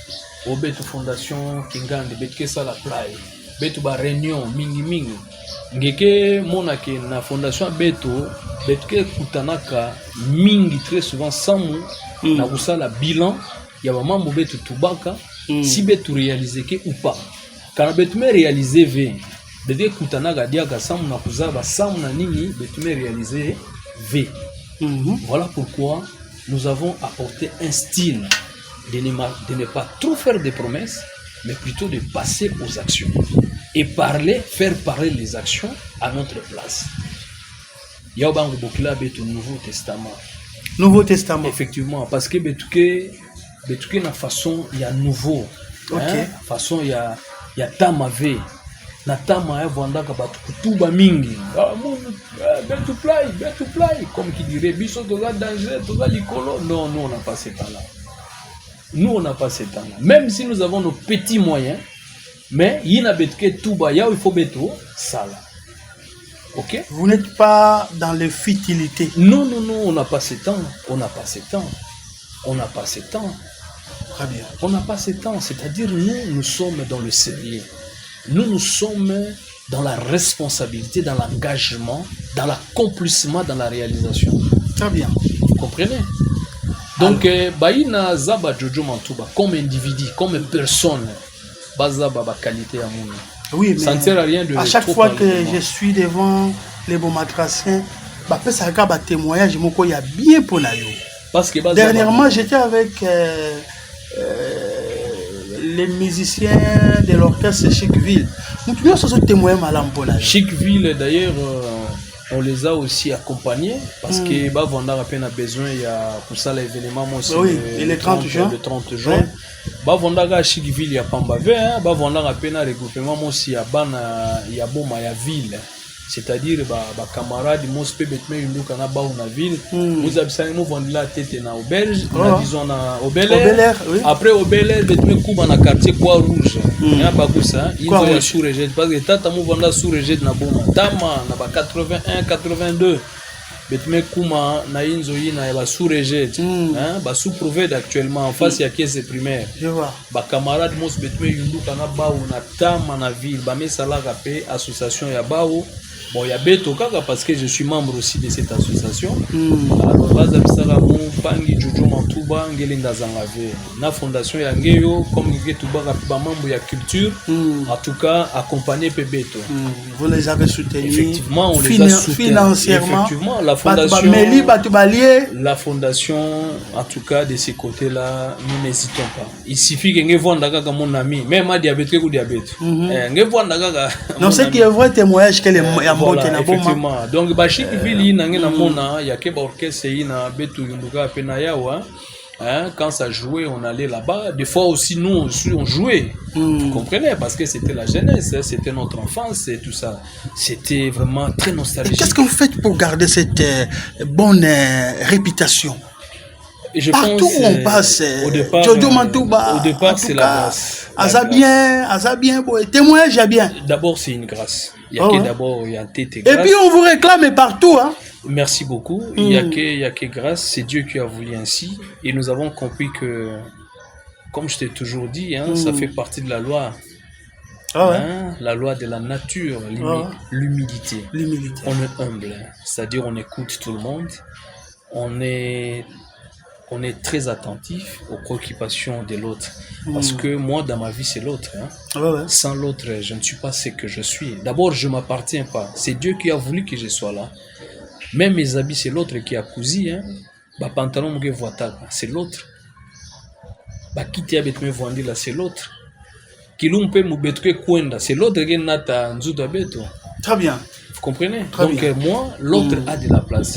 B: Au Beto Fondation Kingande, Beto Kesa la play, Beto ba réunion mingi mingi. Ngeke monake na Fondation Beto, Beto ke kutanaka mingi très souvent samu na kusala bilan. Il y a vraiment Beto Tubaka, si Beto réalisé que ou pas. Quand Beto me réalisé V, Beto kutanaka diaka samu na kuzaba samu na nini, Beto me réalisé V. Voilà pourquoi nous avons apporté un style de ne pas trop faire des promesses, mais plutôt de passer aux actions. Et faire parler les actions à notre place. Il y a un Nouveau Testament.
A: Nouveau Testament.
B: Effectivement, parce que Betouké na façon il y a nouveau.
A: Ok.
B: Hein? Façon il y a tamave. Na tama ya vanda ka batu kutuba mingi. Betu play comme qui dirait biso toza danger, toza likolo. Non, nous on n'a pas ce temps-là. Nous on n'a pas ce temps-là. Même si nous avons nos petits moyens, mais il y a betke tuba ya il faut beto sala. OK?
A: Vous n'êtes pas dans les futilités.
B: Non, on n'a pas ce temps. On n'a pas ce temps.
A: Très bien.
B: On n'a pas ce temps. C'est-à-dire, nous sommes dans le sérieux. Nous sommes dans la responsabilité, dans l'engagement, dans l'accomplissement, dans la réalisation.
A: Très bien.
B: Vous comprenez? Donc, Baïna Zaba Jojo Mantouba, comme individu, comme personne, Bazaba ba qualité à mon.
A: Oui, mais
B: ça ne sert à rien de.
A: À chaque fois que je suis devant les Beaumatraciens, ça a témoignage, il y a bien pour la yo.
B: Parce que
A: dernièrement, j'étais avec les musiciens de l'orchestre Chicville. Nous pouvons se témoigner malam pour la
B: Chicville, d'ailleurs, on les a aussi accompagnés parce que on a besoin pour ça l'événement aussi.
A: Oui, le 30 juin.
B: Le 30 juin. On a Chicville, il y a Pambave, on a un regroupement aussi il y a Boma, il y a ville. C'est-à-dire les camarades qui sont en ville, nous avons la tête dans l'auberge, disons au Bel Air. Après au Bel Air, nous avons dans le quartier Croix Rouge. Ils ont sous-régie. Parce que tata nous avons sous-régie dans le Tama, dans 81, 82. Betme Kuma na inzoyi na ba sous-régie, sous-proved actuellement en face ya caisse primaire.
A: Je vois.
B: Ba camarade mos betme yundu kana ba na Tama na ville, ba mesala rapé association ya bao. Bon, il y a Beto Kaka parce que je suis membre aussi de cette association. Alors, baza bisala mon pangi Jojo Mantouba ngelinda zangave. Na fondation ya ngeyo comme ngetuba ba membre ya culture. En tout cas, accompagné pe Beto.
A: Vous les avez soutenus.
B: Effectivement, on les a soutenus
A: financièrement.
B: Effectivement, la fondation, en tout cas de ces côtés-là, nous n'hésitons pas. Il suffit que nge voanda kaka mon ami, même à diabète ou diabète. Nge voanda kaka.
A: Non, c'est qui est vrai témoignage que les
B: voilà, effectivement. Donc, Bachik Vili, il y a que orchestre, il y a Beto Yunduka Penayawa. Quand ça jouait, on allait là-bas. Des fois aussi, nous, on jouait. Vous comprenez? Parce que c'était la jeunesse, c'était notre enfance et tout ça. C'était vraiment très nostalgique.
A: Qu'est-ce que vous faites pour garder cette bonne réputation? Partout où on passe, Jojo Mantouba,
B: au départ, c'est la grâce.
A: Azabien, témoignage à bien.
B: D'abord, c'est une grâce. Il y a que d'abord, il y a un tété
A: grâce. Et puis, on vous réclame partout. Hein?
B: Merci beaucoup. Il y a que grâce. C'est Dieu qui a voulu ainsi. Et nous avons compris que, comme je t'ai toujours dit, ça fait partie de la loi. La loi de la nature, l'humilité. On est humble. C'est-à-dire, on écoute tout le monde. On est très attentif aux préoccupations de l'autre. Parce que moi, dans ma vie, c'est l'autre. Sans l'autre, je ne suis pas ce que je suis. D'abord, je ne m'appartiens pas. C'est Dieu qui a voulu que je sois là. Même mes habits, c'est l'autre qui a cousu. Pantalon, c'est l'autre. C'est l'autre. C'est l'autre qui nata nzuda beto.
A: Très bien.
B: Vous comprenez?
A: Très
B: Donc
A: bien.
B: moi, l'autre a de la place.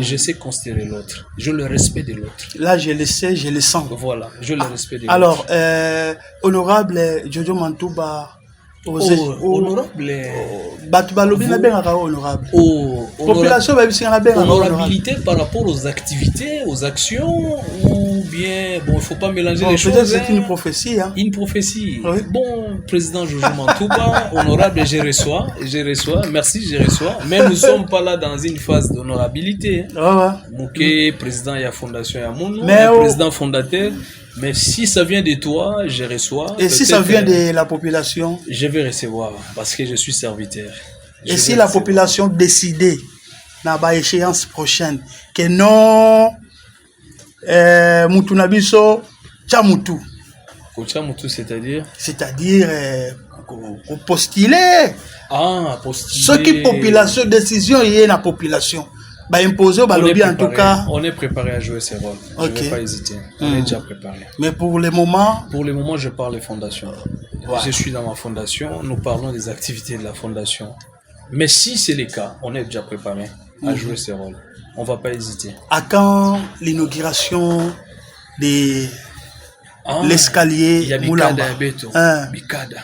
B: Je sais considérer l'autre. Je le respecte de l'autre.
A: Là, je le sais, je le sens.
B: Voilà, je le respecte de l'autre.
A: Alors, honorable Jojo Mantouba,
B: honorable.
A: Balobi na benga honorable. Population va bien benga
B: honorabilité par rapport aux activités, aux actions, ou bien bon, il faut pas mélanger les choses.
A: Peut-être c'est une prophétie. Hein.
B: Une prophétie. Oui. Bon, président Jojo Mantouba, honorable, je reçois. Merci, je reçois. Mais nous sommes pas là dans une phase d'honorabilité. Mouké, président de la fondation Yamoun, président fondateur. Mais si ça vient de toi, je reçois.
A: Et si ça vient de la population?
B: Je vais recevoir parce que je suis serviteur.
A: Et si la population décidait dans la échéance prochaine que non, Moutunabiso, Tchamutu.
B: Tchamutu, c'est-à-dire?
A: C'est-à-dire postuler.
B: Ah, postuler.
A: Ce qui population, décision, il y a la population. Bah imposer Balobi en tout cas.
B: On est préparé à jouer ce rôle. Okay. Je ne vais pas hésiter. On est déjà préparé.
A: Mais pour le moment.
B: Pour le moment, je parle des fondations. Ouais. Je suis dans ma fondation. Nous parlons des activités de la fondation. Mais si c'est le cas, on est déjà préparé à jouer ce rôle. On ne va pas hésiter.
A: À quand l'inauguration de l'escalier Moulamba?
B: Bikada.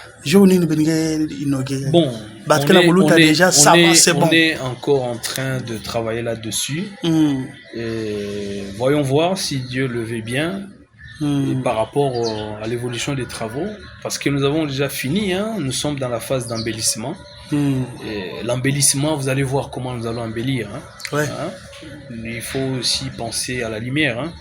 A: Bon. Parce que la Boulouta déjà, ça va, c'est bon.
B: On est encore en train de travailler là-dessus. Et voyons voir si Dieu le veut bien et par rapport à l'évolution des travaux. Parce que nous avons déjà fini, hein, nous sommes dans la phase d'embellissement. L'embellissement, vous allez voir comment nous allons embellir. Hein.
A: Ouais.
B: Hein. Il faut aussi penser à la lumière. Hein.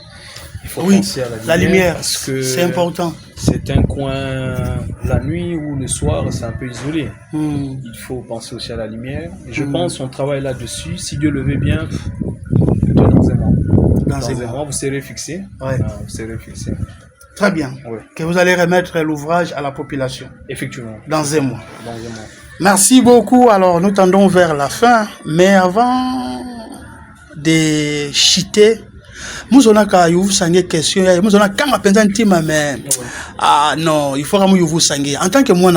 B: Il faut penser à
A: la lumière,
B: parce que
A: c'est important.
B: C'est un coin la nuit ou le soir, c'est un peu isolé. Il faut penser aussi à la lumière. Et je pense qu'on travaille là-dessus. Si Dieu le veut bien, plutôt dans un mois. Dans un mois, vous serez fixé.
A: Ouais.
B: Vous serez fixé.
A: Très bien.
B: Ouais.
A: Que vous allez remettre l'ouvrage à la population.
B: Effectivement.
A: Dans un mois.
B: Dans un mois.
A: Merci beaucoup. Alors, nous tendons vers la fin. Mais avant de chiter, nous avons une question. Nous avons une question. Ah non, il faut que vous sanguez. En tant que moi,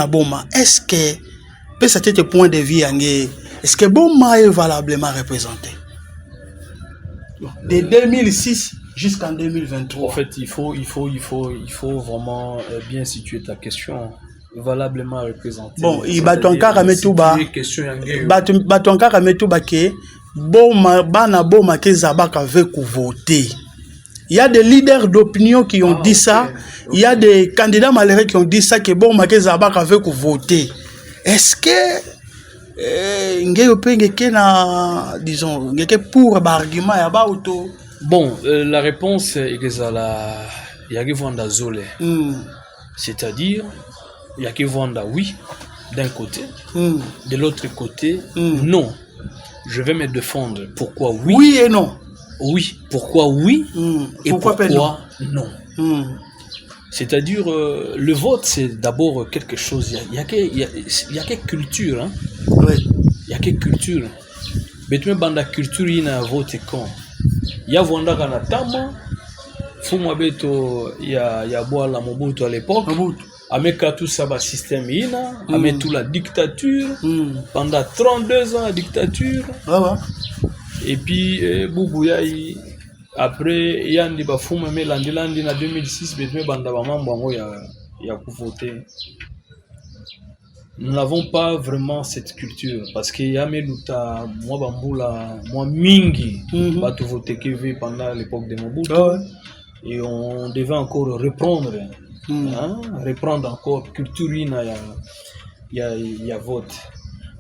A: est-ce que c'était point de vue, est-ce que Boma est valablement représenté? De 2006 jusqu'en 2023.
B: En fait, il faut vraiment bien situer ta question. Valablement représenté.
A: Bon, il bat ton cas à Metouba. Bat ton cas à Metouba que Bana ke Zabaka veut voter. Il y a des leaders d'opinion qui ont dit ça. Il y a des candidats malheureux qui ont dit ça que ke Zabaka veut voter. Est-ce que disons pour argument ya ba auto?
B: Bon, la réponse est que c'est-à-dire il y a qui vendre oui d'un côté, de l'autre côté non. Je vais me défendre. Pourquoi oui?
A: Oui et non.
B: Oui. Pourquoi oui et pourquoi non? C'est-à-dire le vote c'est d'abord quelque chose. Il y a que culture, hein.
A: Oui.
B: Il y a que culture. Mais tu me banda culture il y a vote quand. Il y a vanda kanatama. Fuma beto il y a boire la Mobutu à l'époque. Avec tout ça, le système, avec toute la dictature, pendant 32 ans, la dictature. Et puis, Boubouyaï, après, il y a un débat fou, mais en 2006, il y a voté. Nous n'avons pas vraiment cette culture, parce qu'il y a moi, Mingi, qui voté pendant l'époque de Mobutu, et on devait encore reprendre. Reprendre encore culture il y a vote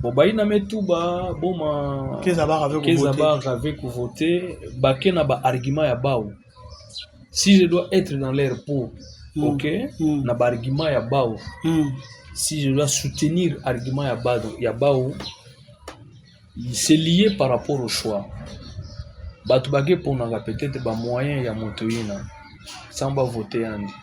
B: bon bah il n'a met tout bas bon ma avec voter bah qu'il n'a pas argument ya bao si je dois être dans l'air pour ok n'a pas argument ya bao si je dois soutenir argument ya bao c'est lié par rapport au choix bah tu bagué pour n'a peut-être bah moyen ya motoina sans ba voter andi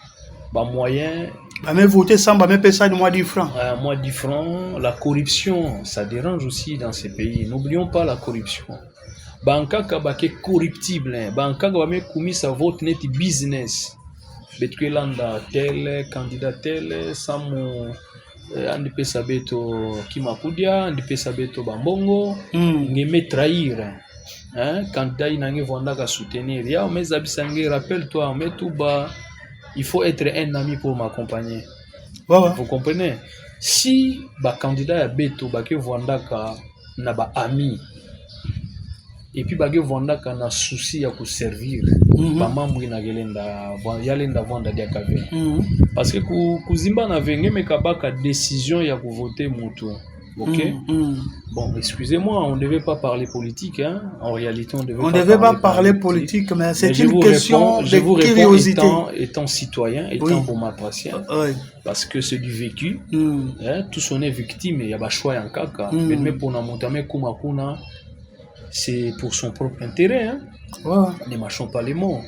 B: bah moyen
A: mais voter sans bah même payer de moins 10 francs.
B: Moins 10 francs, la corruption, ça dérange aussi dans ces pays. N'oublions pas la corruption. Banka kabake corruptible, banka kabame commis sa vote net business. Betkelanda tel candidat tel andi pesa beto kimakudia, andi pesa beto bambongo, ngeme trahir. Candidat inange vondaka soutenir. Ya omeza bisange, rappelle-toi, Metouba, il faut être un ami pour m'accompagner. Vous comprenez? Si ba candidat ya beto bake vondaka na ba ami et puis bake vondaka na souci ya ku servir ba mambo ina gelenda yalenda vonda dia kave parce que kuzimba na venge mekabaka décision ya ku voter mutu. Ok. Bon, excusez-moi, on ne devait pas parler politique, hein. En réalité, on ne devait pas parler politique, mais c'est une question de curiosité. Étant citoyen, étant bomatracien, parce que c'est du vécu, hein, tous on est victime, il y a pas choix en caca. Mais pour na montame kumakuna, c'est pour son propre intérêt, hein. Ne mâchons pas les mots.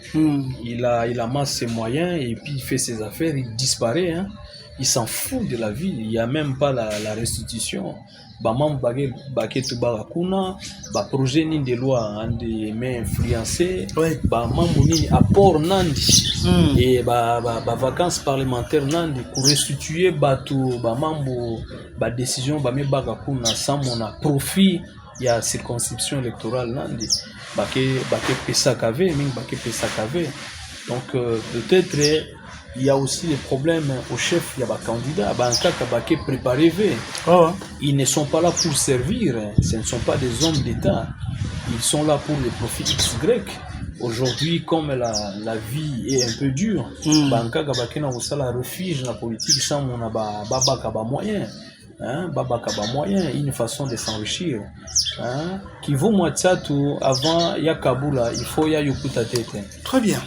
B: Il amasse ses moyens et puis il fait ses affaires, il disparaît, hein. Il s'en fout de la vie, il n'y a même pas la restitution. Bamam bagé tout barakuna, ba projet ni de loi andi mais influencé, bamam ni apport nandi et ba vacances parlementaires nandi pour restituer batou bamambo ba décision ba me bagakuna sans mon profit. Il y a circonscription électorale nandi baké pesa kave ming baké pesa kave. Donc peut-être il y a aussi des problèmes au chef, il y a des candidats, qui préparés. Ils ne sont pas là pour servir, ce ne sont pas des hommes d'État, ils sont là pour les profits XY. Aujourd'hui, comme la vie est un peu dure, Banka Gabakena Oussala refuge la politique sans mon babaka moyen. Babaka moyen, une façon de s'enrichir. Qui vaut moi tout avant Yakabula, il faut Yakuta tête.
A: Très bien.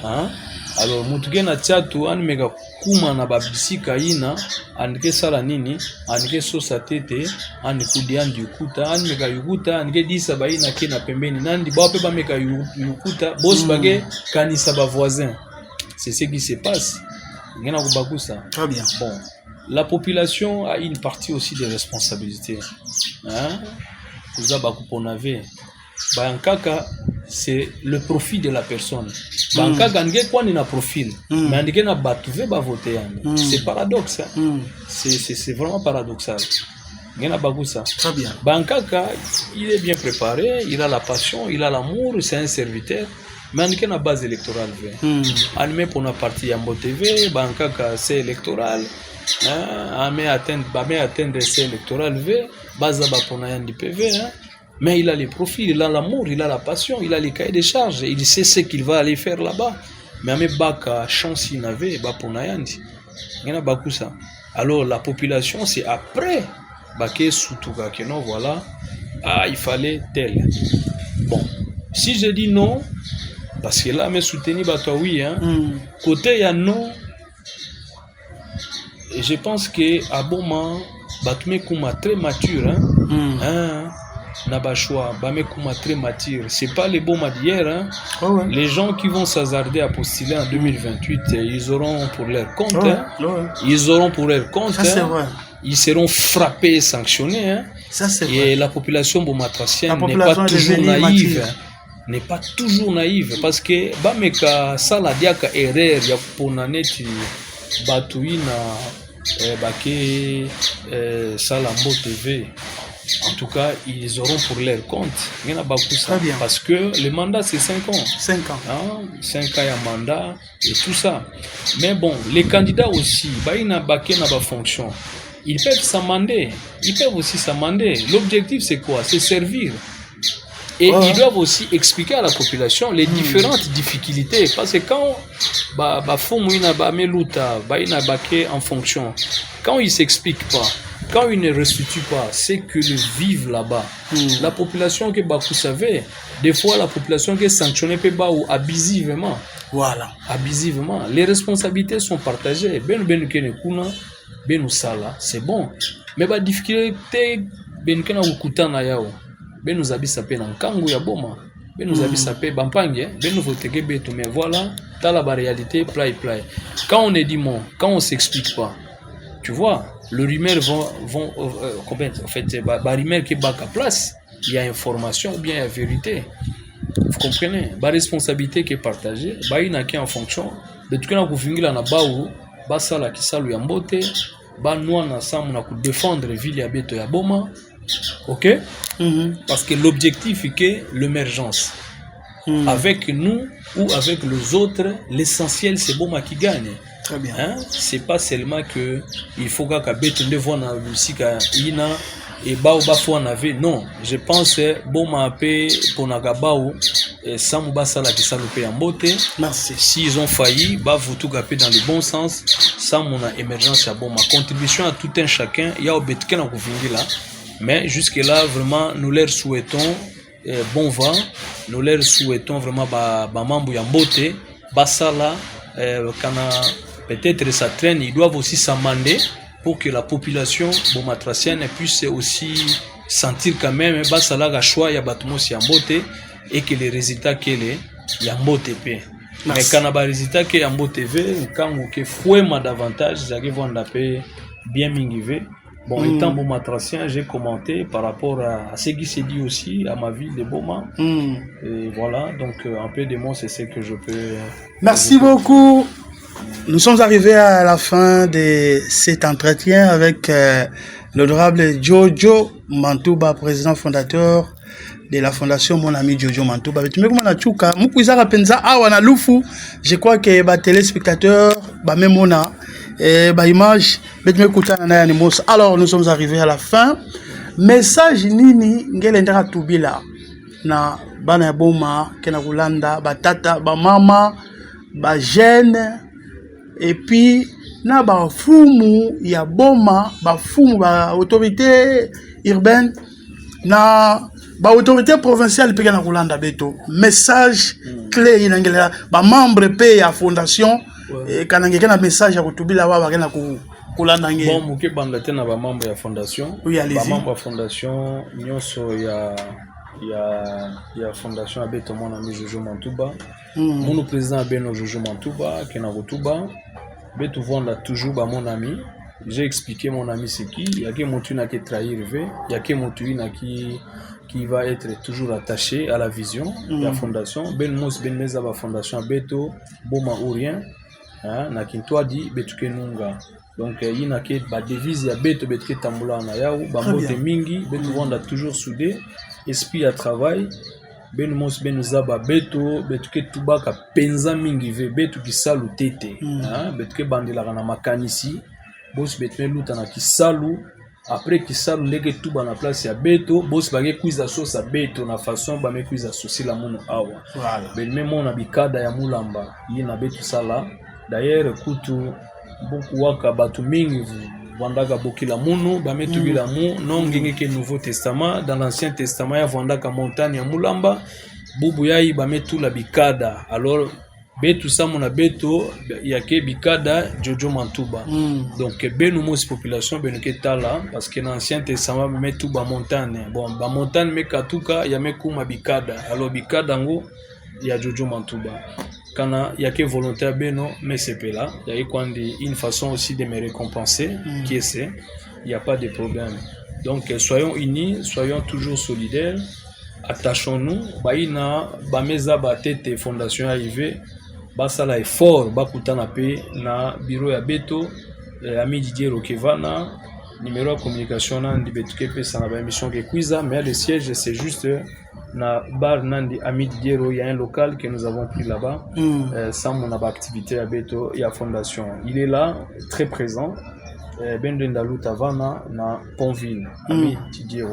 B: Alors mutuge na tatu animeka kuma na babisika ina anike sala nini anike sosa tete anikudi andi yukuta animeka yukuta anike disa baina kena pembeni nandi bape bameka yukuta boss bage kanisa ba voisin. C'est ce qui se passe. Ngena kubakusa.
A: Très bien.
B: Bon, la population a une partie aussi de responsabilité. Kuza bakuponave. Bankaka c'est le profit de la personne. Bankaka nge kwa ni na profil, mais nge na batuve ba voter. C'est paradoxe. C'est vraiment paradoxal. Ngena bagusa.
A: Très bien.
B: Bankaka, il est bien préparé, il a la passion, il a l'amour, c'est un serviteur. Mais nge na base électorale. Animé pour na parti Yambo TV, Bankaka c'est électoral. Ame atteindre c'est électoral v, base ba pour na yandi PV. Mais il a les profils, il a l'amour, il a la passion, il a les cahiers de charges, il sait ce qu'il va aller faire là-bas. Mais avec Baka, chance il n'avait, Baponayandi. Il y a beaucoup ça. Alors la population, c'est après, Baké Soutouga, que non, voilà, il fallait tel. Bon, si je dis non, parce que là, mes soutenus, oui, hein, côté il y a non, et je pense qu'à bon moment, Batme Kouma très mature, hein, Nabashwa, Bamekouma très mature. C'est pas les bons d'hier. Hein. Les gens qui vont s'hasarder à postuler en 2028, ils auront pour leur compte. Ils auront pour leur compte.
A: Ça, c'est vrai.
B: Ils seront frappés et sanctionnés. Hein.
A: Ça, c'est vrai.
B: Et la population bomatracienne n'est pas toujours naïve. N'est pas toujours naïve. Parce que Bameka Saladiaka erreur ya ponaneti Batouina Baké Salambo TV. En tout cas, ils auront pour leur compte. Il y en a beaucoup ça. Parce que le mandat, c'est 5 ans.
A: 5 ans.
B: 5 ans, il y a mandat et tout ça. Mais bon, les candidats aussi, ils n'ont pas de fonction. Ils peuvent s'amender. Ils peuvent aussi s'amender. L'objectif, c'est quoi? C'est servir. Et ils doivent aussi expliquer à la population les différentes difficultés. Parce que quand en fonction, quand ils ne s'expliquent pas, quand ils ne restituent pas ce qu'ils vivent là-bas, la population que vous savez, des fois la population qui est sanctionnée ou abusivement.
A: Voilà.
B: Abusivement. Les responsabilités sont partagées. C'est bon. Mais la difficulté, nous abisa pe na nkangu ya boma nous abisa pe bampange nous voteke beto mais voilà dans la réalité play quand on est dit mon quand on s'explique pas tu vois le rumeur vont en fait rumeur qui bat à place il y a information ou bien il y a vérité vous comprenez responsabilité qui est partagée il y a qui en fonction de tout cas na kuvingila na baou basala kisalu ya mbote ba nous ensemble na défendre ville ya beto ya boma. OK? Parce que l'objectif est que l'émergence. Avec nous ou avec les autres, l'essentiel c'est boma qui gagne.
A: Très bien.
B: Hein? C'est pas seulement que il faut que beto ne voit na musique ina et ba faut en avait. Non, je pense boma pe pour nagabao sans ba sala qui salopé en beauté.
A: Merci.
B: S'ils ont failli, bah vous tout gaper dans le bon sens. Sans mon émergence à boma contribution à tout un chacun. Il y a au betken en là. Mais jusque-là, vraiment, nous leur souhaitons bon vent, nous leur souhaitons vraiment mambo ya beauté, basala, peut-être ça traîne, ils doivent aussi s'amender pour que la population bomatracienne puisse aussi sentir quand même basala ga choix ya batmos ya beauté et que les résultats qu'elle est ya beauté pe. Mais quand on a résultat que ya beauté ve, quand on que fouema davantage, ça qui vont d'après bien mingivé. Bon, étant bomatracien, j'ai commenté par rapport à ce qui s'est dit aussi à ma ville de Boma. Et voilà, donc un peu de mots, c'est ce que je peux...
A: Merci beaucoup. Nous sommes arrivés à la fin de cet entretien avec l'honorable Jojo Mantouba, président fondateur de la fondation Mon Ami Jojo Mantouba. Je crois que les téléspectateurs, même on a image, alors nous sommes arrivés à la fin. Message nini ngelendera tubila na bana ya boma kena kulanda batata ba mama ba jeune et puis na ba fumu ya boma ba fumu ba autorité urbaine na ba autorité provinciale pe kena kulanda beto message clé inangela ba membre pe ya fondation et kanangeke na message ya kutubila wa bakena ku kulandange
B: bon muke banda tena ba membre ya fondation
A: oui,
B: ba membre ya fondation nyonso ya fondation abeto Mon Ami Jojo Mantouba mon président Beno Jojo Mantouba kena kutuba beto vanda toujours ba mon ami. J'ai expliqué mon ami c'est qui, il y a que motu na qui trahir ve, il y a que motu na qui va être toujours attaché à la vision de la fondation. Ben mos ben meza ba fondation abeto boma ou rien. Na kintoa di betuke nunga donc il na ke ba devise ya beto betuke tambula na yao ba mbote mingi betu wanda toujours soudé esprit à travail ben mos ben zaba beto betuke tubaka penza mingi ve betu kisalu tete betuke bandela na makanisi boss betuke luta na kisalu après kisalu ndenge tuba na place ya beto boss bage kuiza sosa beto na façon ba me kuiza sosi la muno awa voilà ben même on a bikada ya mulamba yina betu sala. D'ailleurs, kutu beaucoup waka batu mingi vandaka bokila munu bametu bila mu non ngenge ke Nouveau Testament dans l'Ancien Testament ya vandaka montagne ya mulamba bubu yayi bametu la bikada alors betu samona beto yake bikada Jojo Mantouba donc benu mos population benu ke tala parce que dans l'Ancien Testament bametu ba montagne bon ba montagne mekatuka ya mekuma bikada alors bikada ngo ya Jojo Mantouba. Quand il y a que volontaire beno mais c'est pas là il y a une façon aussi de me récompenser qui est c'est il n'y a pas de problème donc soyons unis soyons toujours solidaires attachons-nous baina bameza batete fondation arrivé basala effort bakutana pe na bureau ya beto ami Didier Rokevana numéro de communication nandi betuke pe sana ba émission ke kuiza mais le siège c'est juste na bar nandi ami Didier, il y a un local que nous avons pris là-bas sans mon activité à Beto et à Fondation. Il est là, très présent. Bendendalou Tavana na Pontville, ami Didier.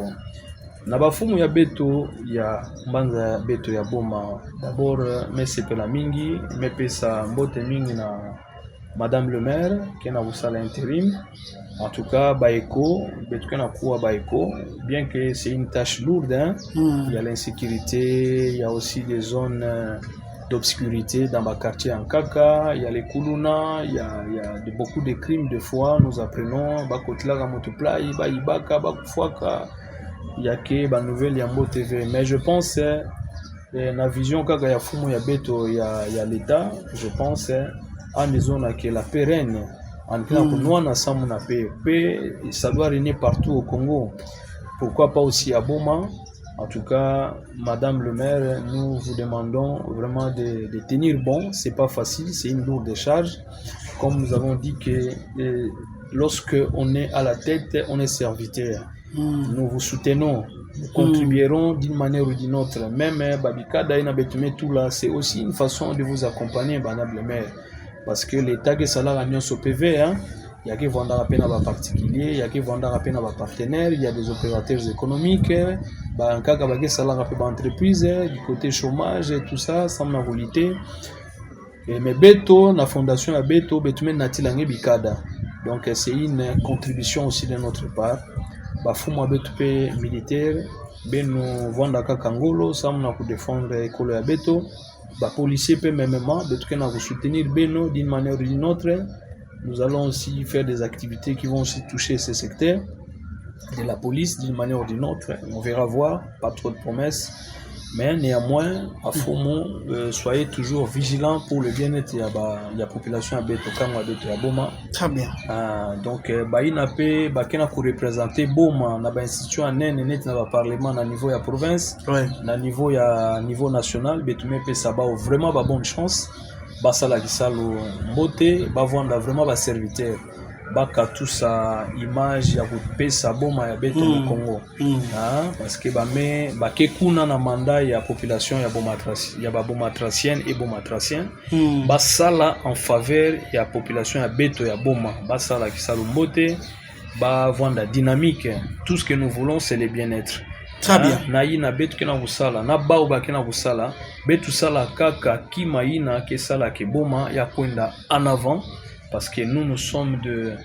B: Na bafumu ya Beto, il y a Mbanza Beto ya Boma. D'abord, mais c'est la mingi, mais pesa mbote mingi na Madame le maire, qui est à l'intérim. En tout cas, Baeko, bien que c'est une tâche lourde, hein. Il y a l'insécurité, il y a aussi des zones d'obscurité dans ma quartier en Kaka, il y a les Kuluna, il y a beaucoup de crimes de fois, nous apprenons, Bakotla, Motoplai, Baibaka, Bakufwaka, il y a que nouvelle Yambo TV. Mais je pense, la vision Kaka Yafumu Yabeto, il y a l'État, je pense, en des zones qui est la pérenne. En tout cas, pour nous, on a ça, ça doit régner partout au Congo. Pourquoi pas aussi à Boma? En tout cas, Madame le maire, nous vous demandons vraiment de tenir bon. C'est pas facile, c'est une lourde charge. Comme nous avons dit que lorsque on est à la tête, on est serviteur. Nous vous soutenons, nous contribuerons d'une manière ou d'une autre. Même Babikada et Nabetume tout là, c'est aussi une façon de vous accompagner, Madame le maire. Parce que l'État qui est salaire à au PV, il y a qui vendent à peine à particulier, il y a qui vendent à peine à partenaires, il y a des opérateurs économiques, en cas de salaire à entreprise, du côté chômage et tout ça, sans la réalité. Mais Beto, la fondation à Beto, Betume Natilange Bikada. Donc c'est une contribution aussi de notre part. Bafuma Betupe militaire, nous vendons à Kangolo, ça m'a pour défendre l'école à Beto. Policiers peut même vous soutenir Beno d'une manière ou d'une autre. Nous allons aussi faire des activités qui vont aussi toucher ces secteurs de la police d'une manière ou d'une autre. On verra voir, pas trop de promesses. Mais néanmoins, à Fomo, soyez toujours vigilants pour le bien-être de la population à Beto, Kangwa, Beto, à Boma.
A: Très bien.
B: Donc, il n'a pas représenter Boma, dans l'institution à Nene, dans le Parlement, à niveau de la province, à niveau national, Betume peut savoir vraiment bonne chance. Basala Gisalo Mote, Bavanda vraiment ba serviteur. Baka tout sa image ya couper sa boma ya Beto au Congo. Parce que ke kuna na mandat ya population ya bomatracienne et bomatracien. Basala en faveur ya population ya Beto ya Boma. Basala Gisalo Mote, Bavanda dynamique. Tout ce que nous voulons c'est le bien-être.
A: Très bien.
B: Na betu kena busala na baoba kena busala betu sala kaka kimaina ke sala ke boma ya kwenda en avant parce que nous sommes de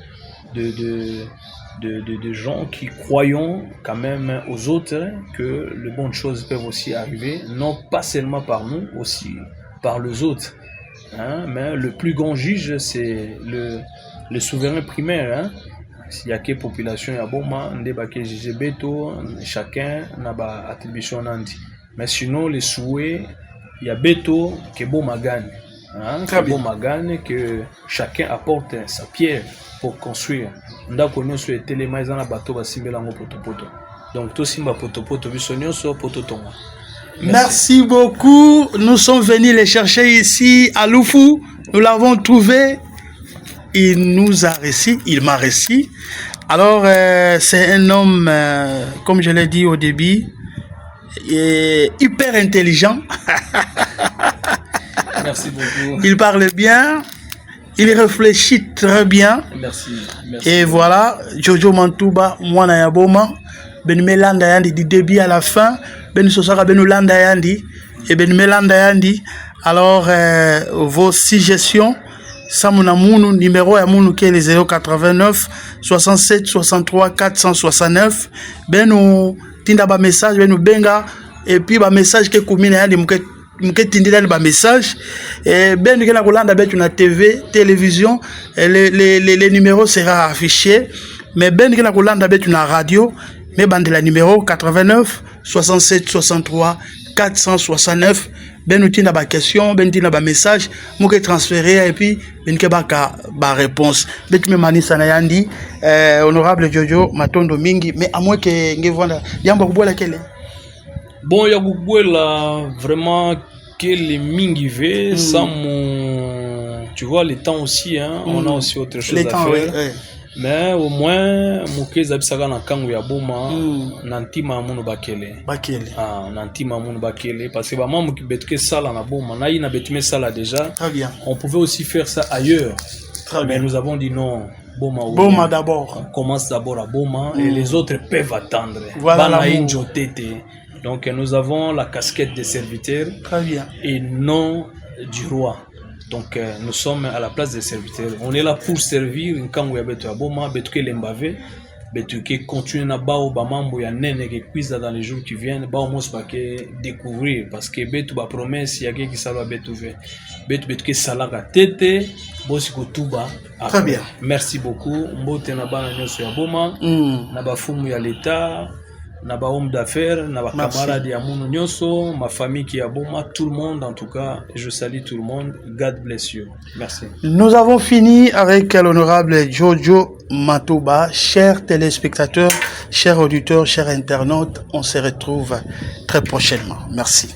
B: gens qui croyons quand même aux autres que les bonnes choses peuvent aussi arriver, non pas seulement par nous, aussi par les autres. Mais le plus grand juge c'est le souverain primaire. Il y a que population ya boma ndeba ke juge Beto, chacun n'a ba attribution nandi. Mais sinon les souhaits il y a Beto que boma gagne, que boma gagne, que chacun apporte sa pierre pour construire. Ndako nyonso etelema eza na bato basimbela ngo potopoto. Donc to simba potopoto biso nyonso pototonga.
A: Merci beaucoup. Nous sommes venus les chercher ici à Lufu. Nous l'avons trouvé. Il nous a réussi, il m'a réussi. Alors, c'est un homme, comme je l'ai dit au début, hyper intelligent.
B: Merci beaucoup.
A: Il parle bien, il réfléchit très bien.
B: Merci.
A: Et voilà, Jojo Mantouba, Mwana Yaboma, Ben Melanda Yandi, du début à la fin, Ben Sosaka Ben Ulanda Yandi, et Ben Melanda Yandi. Alors, vos suggestions, Samuna Mounou, numéro ya Mounou qui est le 089 67 63 469. Ben nous tinda ba message, ben nous benga et puis ba message que commune ya mke tindila ba message et ben nous na kolanda betu na TV, télévision, les numéros sera affiché mais ben nous na kolanda betu na radio, mais bandela numéro 89 67 63 469. Ben nous tinda ba question, ben tinda ba message, mouke transférer et puis ben ke baka ba réponse. Ben tu me manisa na yandi honorable Jojo Matondo mingi mais à moins que ngevanda yamba kubola kele.
B: Bon ya kubola vraiment quel mingi ve sans mon tu vois le temps aussi on a aussi autre chose à faire. Mais au moins mukeza bisaka na kangu ya boma nantima munu bakele nantima munu bakele parce que maman mukibetke sala na boma na ina betime sala déjà.
A: Très bien.
B: On pouvait aussi faire ça ailleurs.
A: Très bien.
B: Mais nous avons dit non,
A: Boma d'abord.
B: On commence d'abord à Boma et les autres peuvent attendre.
A: Voilà.
B: Donc nous avons la casquette des serviteurs.
A: Très bien.
B: Et non du roi. Donc nous sommes à la place des serviteurs. On est là pour servir nkango ya beto ya boma, beto ke lembave, beto ke continue na bao ba mambo ya nene ke cuisa dans les jours qui viennent, ba mos ba ke découvrir parce que beto ba promesse ya ke ki sala beto ve. Beto ke sala ka tete, bosi ko tuba.
A: Très bien.
B: Merci beaucoup. Mbote na bana nyoso ya boma, na ba fumu ya l'état. Naba homme d'affaires, naba camarade ya munu nyoso, ma famille qui a boma, tout le monde en tout cas, je salue tout le monde. God bless you. Merci.
A: Nous avons fini avec l'honorable Jojo Mantouba. Chers téléspectateurs, chers auditeurs, chers internautes, on se retrouve très prochainement. Merci.